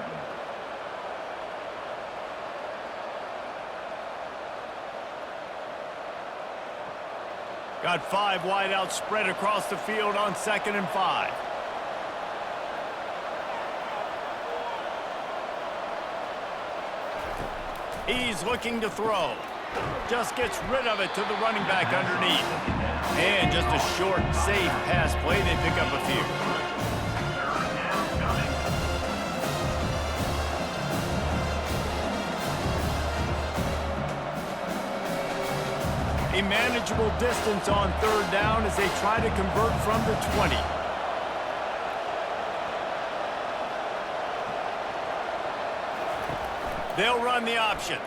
A: Got 5 wideouts spread across the field on 2nd and 5. He's looking to throw. Just gets rid of it to the running back underneath. And just a short, safe pass play. They pick up a few. A manageable distance on 3rd down as they try to convert from the 20. They'll run the option.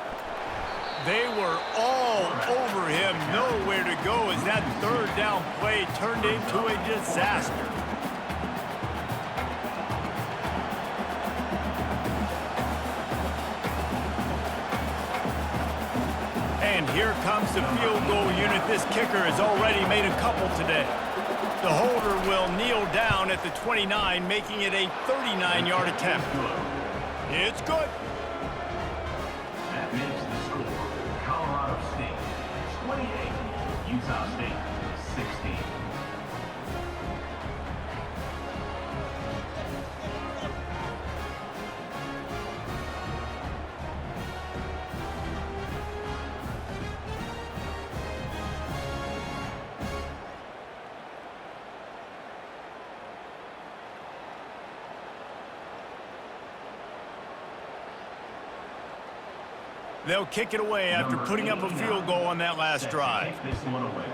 A: They were all over him, nowhere to go as that 3rd down play turned into a disaster. And here comes the field goal unit. This kicker has already made a couple today. The holder will kneel down at the 29, making it a 39-yard attempt. It's good.
D: That makes the score. Colorado State 28, Utah State 16.
A: They'll kick it away after putting up a field goal on that last drive.
D: This one away.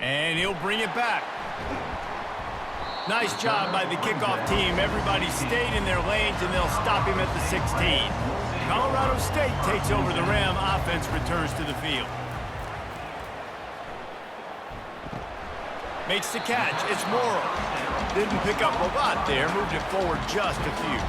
A: And he'll bring it back. Nice job by the kickoff team. Everybody stayed in their lanes, and they'll stop him at the 16. Colorado State takes over. The Ram offense returns to the field. Makes the catch. It's Morrow. Didn't pick up a lot there. Moved it forward just a few.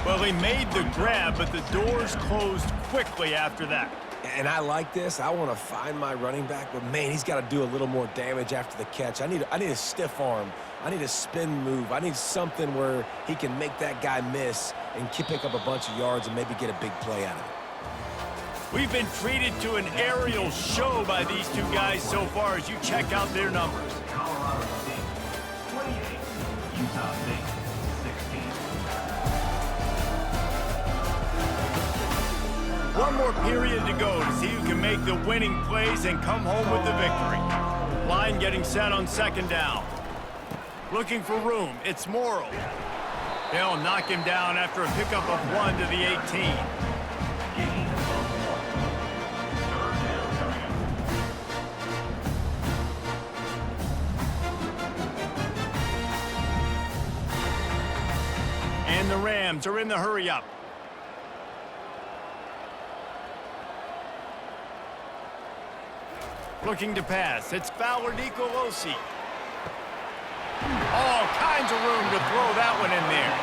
A: Well, he made the grab, but the doors closed quickly after that.
B: And I like this. I want to find my running back, but man, he's got to do a little more damage after the catch. I need a stiff arm. I need a spin move. I need something where he can make that guy miss and pick up a bunch of yards and maybe get a big play out of it.
A: We've been treated to an aerial show by these two guys so far as you check out their numbers.
D: Colorado State 28, Utah State 16.
A: One more period to go to see who can make the winning plays and come home with the victory. Line getting set on second down. Looking for room. It's Morrow. They'll knock him down after a pickup of 1 to the 18. And the Rams are in the hurry-up. Looking to pass. It's Fowler Nicolosi. All kinds of room to throw that one in there.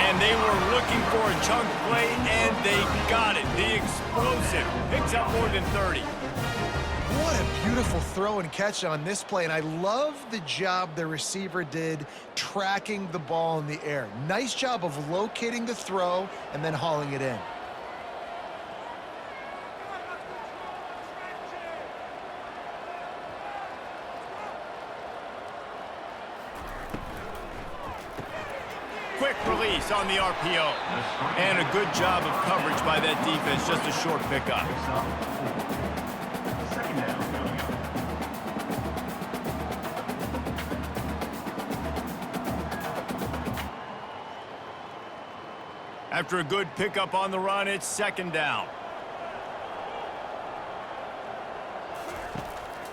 A: And they were looking for a chunk play, and they got it. The explosive picks up more than 30.
C: What a beautiful throw and catch on this play, and I love the job the receiver did tracking the ball in the air. Nice job of locating the throw and then hauling it in.
A: Quick release on the RPO. And a good job of coverage by that defense. Just a short pickup.
D: Second down coming up.
A: After a good pickup on the run, it's second down.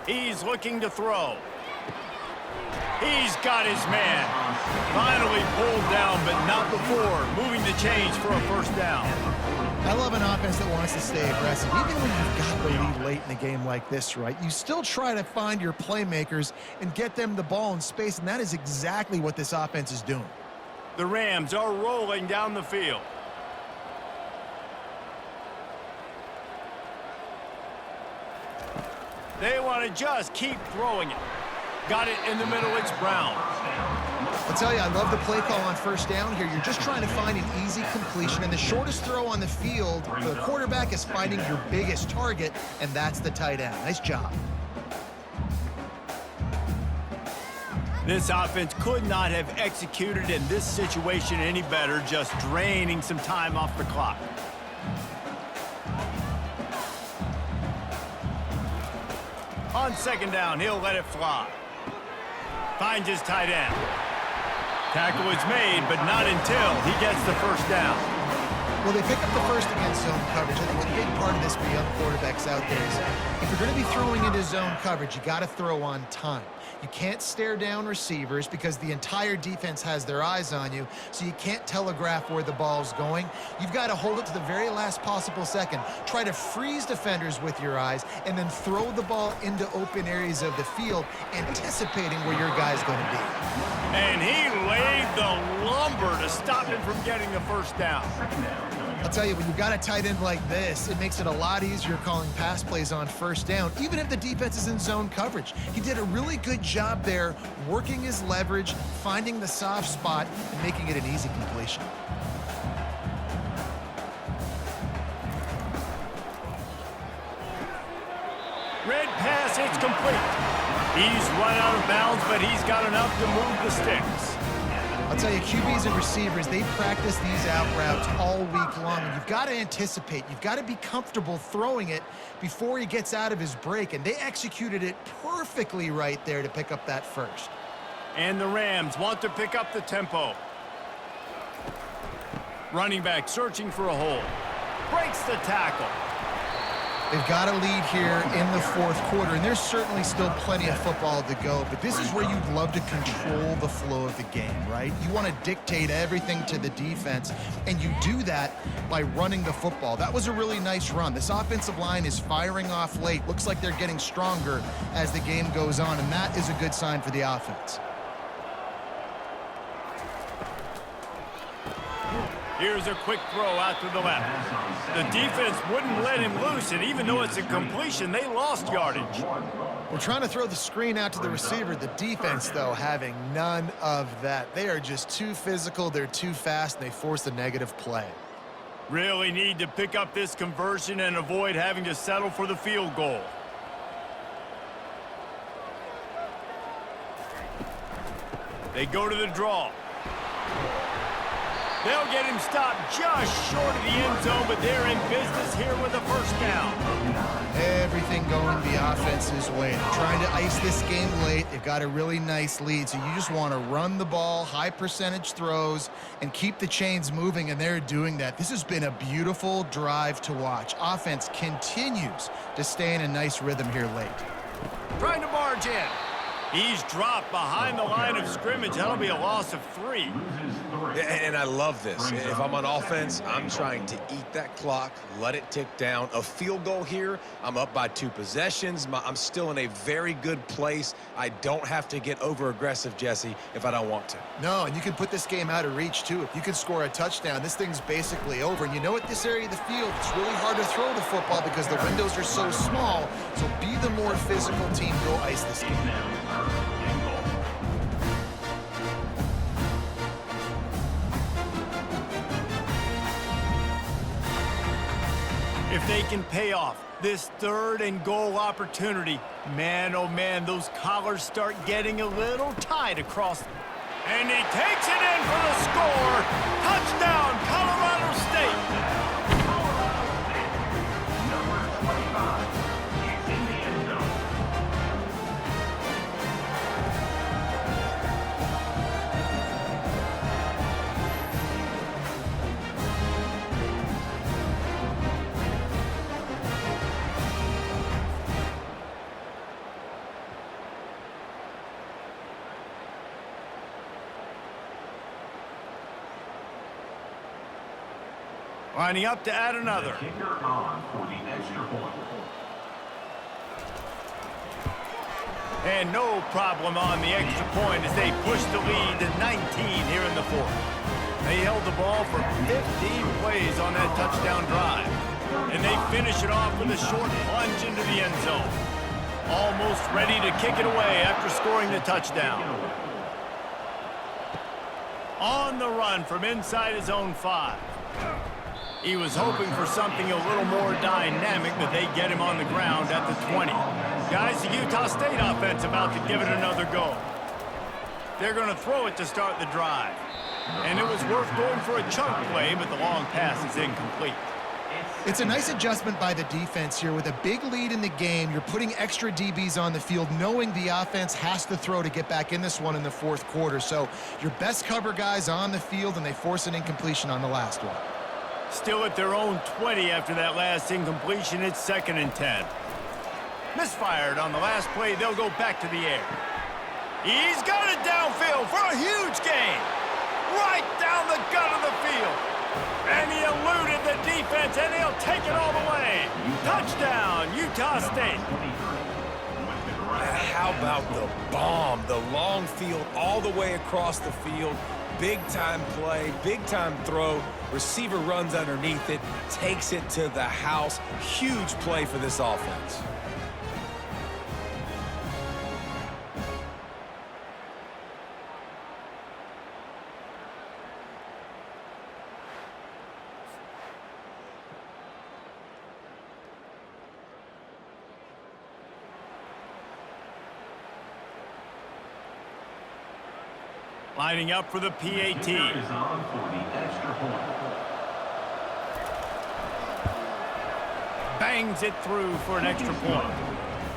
A: He's looking to throw. He's got his man. Finally pulled down, but not before. Moving the chains for a first down.
C: I love an offense that wants to stay aggressive. Even when you've got the lead late in the game like this, right? You still try to find your playmakers and get them the ball in space, and that is exactly what this offense is doing.
A: The Rams are rolling down the field. They want to just keep throwing it. Got it in the middle. It's Brown.
C: I'll tell you, I love the play call on first down here. You're just trying to find an easy completion, and the shortest throw on the field for the quarterback is finding your biggest target, and that's the tight end. Nice job.
A: This offense could not have executed in this situation any better, just draining some time off the clock. On second down, he'll let it fly. Finds his tight end. Tackle is made, but not until he gets the first down.
C: Well, they pick up the first against zone coverage. I think a big part of this for young quarterbacks out there is if you're going to be throwing into zone coverage, you got to throw on time. You can't stare down receivers because the entire defense has their eyes on you, so you can't telegraph where the ball's going. You've got to hold it to the very last possible second. Try to freeze defenders with your eyes and then throw the ball into open areas of the field, anticipating where your guy's going to be.
A: And he laid the lumber to stop him from getting the first down.
C: I'll tell you, when you've got a tight end like this, it makes it a lot easier calling pass plays on first down, even if the defense is in zone coverage. He did a really good job there, working his leverage, finding the soft spot, and making it an easy completion.
A: Red pass, it's complete. He's run out of bounds, but he's got enough to move the sticks.
C: I'll tell you, QBs and receivers, they practice these out routes all week long, and you've got to anticipate. You've got to be comfortable throwing it before he gets out of his break, and they executed it perfectly right there to pick up that first.
A: And the Rams want to pick up the tempo. Running back searching for a hole. Breaks the tackle.
C: They've got a lead here in the fourth quarter, and there's certainly still plenty of football to go, but this is where you'd love to control the flow of the game, right? You want to dictate everything to the defense, and you do that by running the football. That was a really nice run. This offensive line is firing off late. Looks like they're getting stronger as the game goes on, and that is a good sign for the offense.
A: Here's a quick throw out to the left. The defense wouldn't let him loose, and even though it's a completion, they lost yardage.
C: We're trying to throw the screen out to the receiver. The defense, though, having none of that. They are just too physical, they're too fast, and they force a negative play.
A: Really need to pick up this conversion and avoid having to settle for the field goal. They go to the draw. They'll get him stopped just short of the end zone, but they're in business here with a first down.
C: Everything going the offense's way. They're trying to ice this game late. They've got a really nice lead, so you just want to run the ball, high percentage throws, and keep the chains moving, and they're doing that. This has been a beautiful drive to watch. Offense continues to stay in a nice rhythm here late.
A: Trying to barge in. He's dropped behind the line of scrimmage. That'll be a loss of 3.
B: And I love this. If I'm on offense, I'm trying to eat that clock, let it tick down. A field goal here, I'm up by 2 possessions. I'm still in a very good place. I don't have to get over-aggressive, Jesse, if I don't want to.
C: No, and you can put this game out of reach, too. If you can score a touchdown, this thing's basically over. And you know, at this area of the field, it's really hard to throw the football because the windows are so small. So be the more physical team. Go ice this game.
A: If they can pay off this 3rd and goal opportunity, man, oh man, those collars start getting a little tight across. And he takes it in for the score. Touchdown, Colorado State.
D: Number 25 is in the end zone.
A: Lining up to add another.
D: Kicker on for the extra point.
A: And no problem on the extra point as they push the lead to 19 here in the 4th. They held the ball for 15 plays on that touchdown drive. And they finish it off with a short plunge into the end zone. Almost ready to kick it away after scoring the touchdown. On the run from inside his own 5. He was hoping for something a little more dynamic, but they get him on the ground at the 20. Guys, the Utah State offense about to give it another go. They're going to throw it to start the drive. And it was worth going for a chunk play, but the long pass is incomplete.
C: It's a nice adjustment by the defense here. With a big lead in the game, you're putting extra DBs on the field, knowing the offense has to throw to get back in this one in the 4th quarter. So your best cover guys on the field, and they force an incompletion on the last one.
A: Still at their own 20 after that last incompletion. It's 2nd and 10. Misfired on the last play. They'll go back to the air. He's got it downfield for a huge gain. Right down the gut of the field. And he eluded the defense, and he'll take it all the way. Touchdown, Utah State.
B: How about the bomb? The long field all the way across the field. Big-time play, big-time throw. Receiver runs underneath it, takes it to the house. Huge play for this offense.
A: Lining up for the PAT.
D: Kicker is on for the extra point.
A: Bangs it through for an extra point.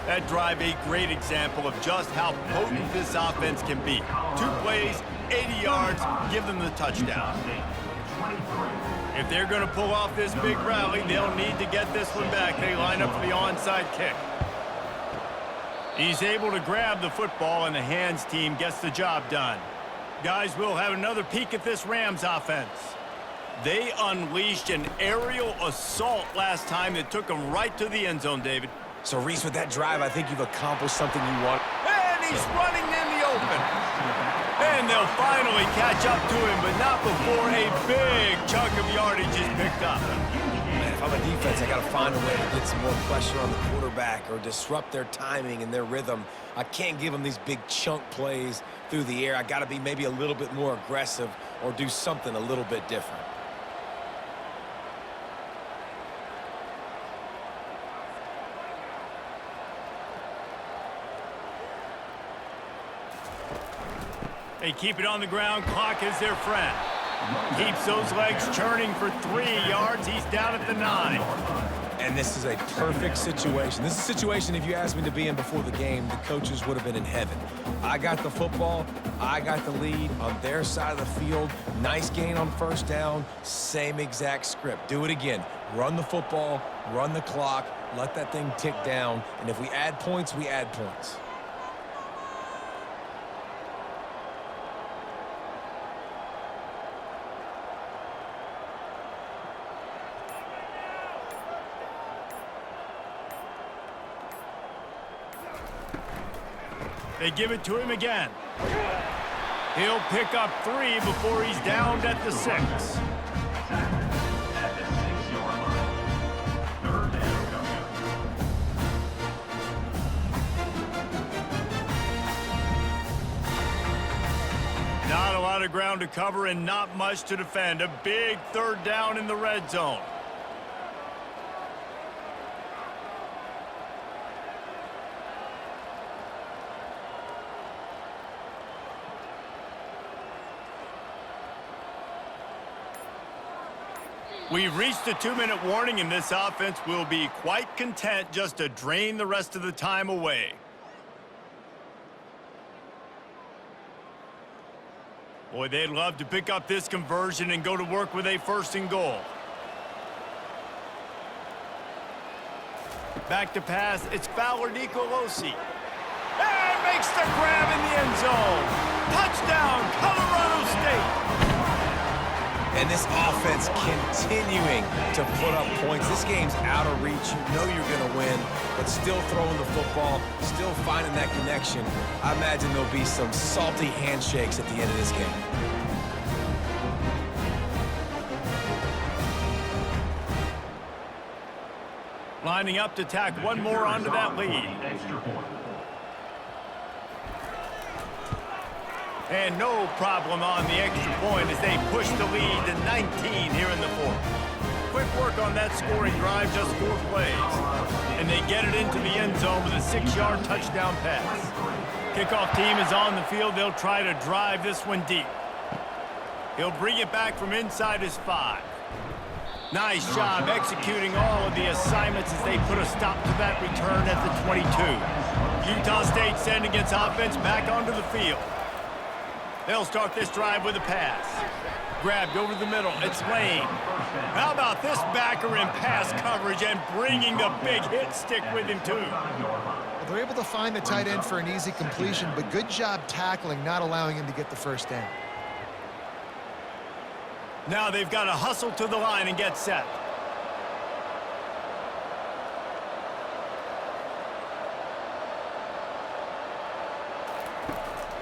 A: That drive, a great example of just how potent this offense can be. 2 plays, 80 yards, give them the touchdown.
D: Utah State, 23.
A: If they're going to pull off this big rally, they'll need to get this one back. They line up for the onside kick. He's able to grab the football, and the hands team gets the job done. Guys, we'll have another peek at this Rams offense. They unleashed an aerial assault last time that took them right to the end zone, David.
B: So, Reese, with that drive, I think you've accomplished something you want.
A: And he's running in the open. And they'll finally catch up to him, but not before a big chunk of yardage is picked up.
B: Man, if I'm a defense, I got to find a way to get some more pressure on the quarterback or disrupt their timing and their rhythm. I can't give them these big chunk plays through the air. I got to be maybe a little bit more aggressive or do something a little bit different.
A: They keep it on the ground. Clock is their friend. Keeps those legs churning for 3 yards. He's down at the 9.
B: And this is a perfect situation. This is a situation, if you asked me to be in before the game, the coaches would have been in heaven. I got the football. I got the lead on their side of the field. Nice gain on first down. Same exact script. Do it again. Run the football, run the clock, let that thing tick down. And if we add points, we add points.
A: They give it to him again. He'll pick up 3 before he's downed at the 6.
D: At the 6-yard line. Third down coming up.
A: Not a lot of ground to cover and not much to defend. A big third down in the red zone. We've reached the 2-minute warning, and this offense will be quite content just to drain the rest of the time away. Boy, they'd love to pick up this conversion and go to work with a 1st and goal. Back to pass, it's Fowler Nicolosi. And makes the grab in the end zone. Touchdown, Colorado State.
B: And this offense continuing to put up points. This game's out of reach. You know you're going to win, but still throwing the football, still finding that connection. I imagine there'll be some salty handshakes at the end of this game.
A: Lining up to tack one more onto that lead.
D: Extra point.
A: And no problem on the extra point as they push the lead to 19 here in the 4th. Quick work on that scoring drive, just 4 plays. And they get it into the end zone with a 6-yard touchdown pass. Kickoff team is on the field. They'll try to drive this one deep. He'll bring it back from inside his 5. Nice job executing all of the assignments as they put a stop to that return at the 22. Utah State sending its offense back onto the field. They'll start this drive with a pass. Grabbed over the middle. It's Lane. How about this backer in pass coverage and bringing the big hit stick with him, too?
C: They're able to find the tight end for an easy completion, but good job tackling, not allowing him to get the 1st down.
A: Now they've got to hustle to the line and get set.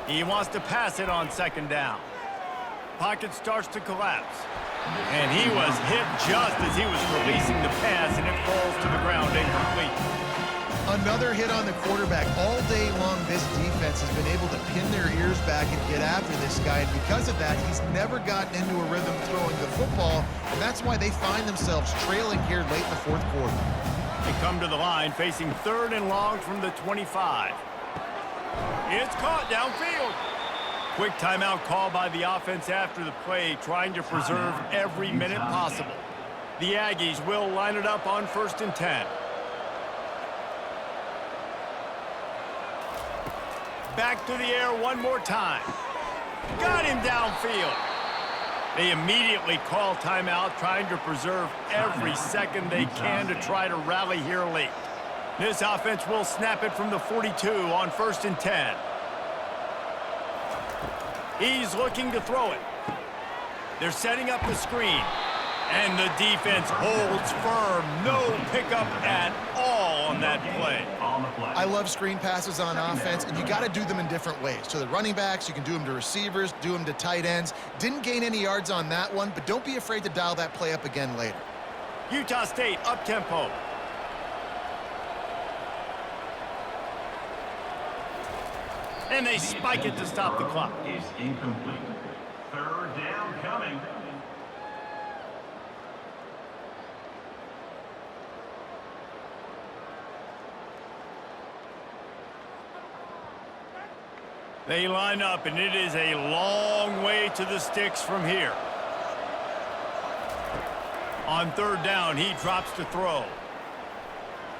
A: He wants to pass it on 2nd down. Pocket starts to collapse. And he was hit just as he was releasing the pass, and it falls to the ground incomplete.
C: Another hit on the quarterback. All day long, this defense has been able to pin their ears back and get after this guy. And because of that, he's never gotten into a rhythm throwing the football. And that's why they find themselves trailing here late in the 4th quarter.
A: They come to the line facing 3rd and long from the 25. It's caught downfield. Quick timeout call by the offense after the play, trying to preserve every minute possible. The Aggies will line it up on 1st and 10. Back to the air one more time. Got him downfield. They immediately call timeout, trying to preserve every second they can to try to rally here late. This offense will snap it from the 42 on 1st and 10. He's looking to throw it. They're setting up the screen. And the defense holds firm. No pickup at all on that play.
C: I love screen passes on offense, and you got to do them in different ways. To the running backs, you can do them to receivers, do them to tight ends. Didn't gain any yards on that one, but don't be afraid to dial that play up again later.
A: Utah State up-tempo. And they spike it to stop the clock.
D: Is incomplete. 3rd down coming.
A: They line up, and it is a long way to the sticks from here. On 3rd down, he drops to throw.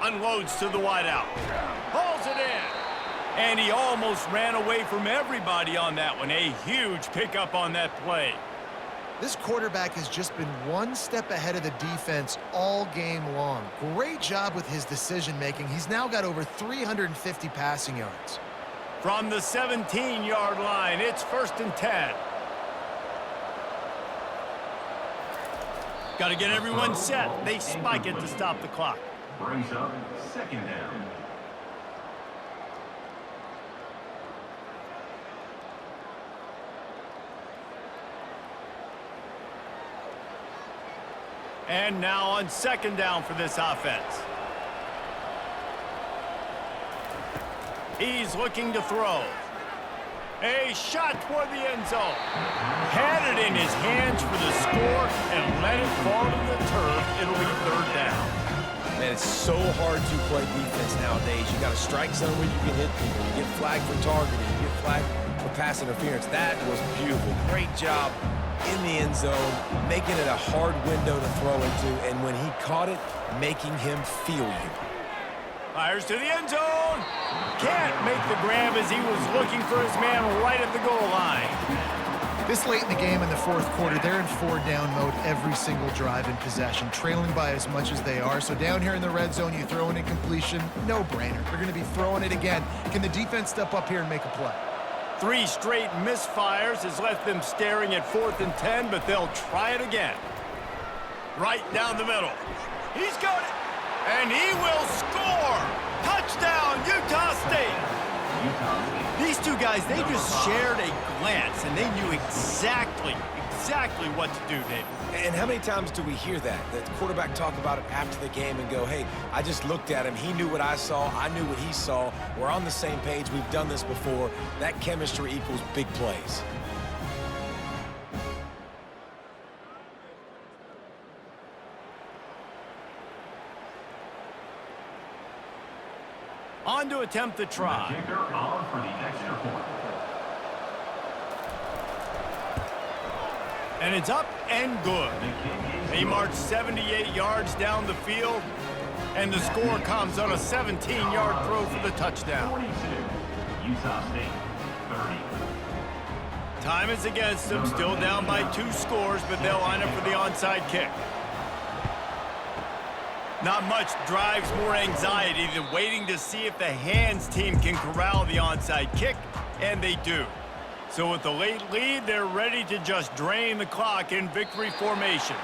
A: Unloads to the wideout. Hauls it in. And he almost ran away from everybody on that one. A huge pickup on that play.
C: This quarterback has just been one step ahead of the defense all game long. Great job with his decision-making. He's now got over 350 passing yards.
A: From the 17-yard line, it's 1st and 10. Got to get everyone set. They spike it to stop the clock.
D: Brings up 2nd down.
A: And now on 2nd down for this offense. He's looking to throw. A shot toward the end zone. Had it in his hands for the score and let it fall to the turf. It'll be 3rd down.
B: Man, it's so hard to play defense nowadays. You got a strike zone where you can hit people. You get flagged for targeting. You get flagged for pass interference. That was beautiful. Great job in the end zone, making it a hard window to throw into, and when he caught it, making him feel you.
A: Fires to the end zone. Can't make the grab as he was looking for his man right at the goal line.
C: This late in the game in the 4th quarter, they're in 4-down mode every single drive in possession, trailing by as much as they are. So down here in the red zone, you throw an incompletion, no-brainer. They're going to be throwing it again. Can the defense step up here and make a play?
A: 3 straight misfires has left them staring at 4th and 10, but they'll try it again. Right down the middle. He's got it. And he will score! Touchdown, Utah State! These two guys, they just shared a glance, and they knew exactly what to do, David.
B: And how many times do we hear that? The quarterback talk about it after the game and go, hey, I just looked at him. He knew what I saw. I knew what he saw. We're on the same page. We've done this before. That chemistry equals big plays.
A: On to attempt the try.
D: Kicker on for the extra point.
A: And it's up and good. They march 78 yards down the field, and the score comes on a 17-yard throw for the touchdown.
D: 42. Utah State 30.
A: Time is against them, still down by 2 scores, but they'll line up for the onside kick. Not much drives more anxiety than waiting to see if the hands team can corral the onside kick, and they do. So with the late lead, they're ready to just drain the clock in victory formation.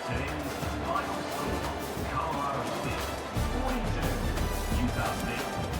D: Today's final score, Colorado State 42, Utah State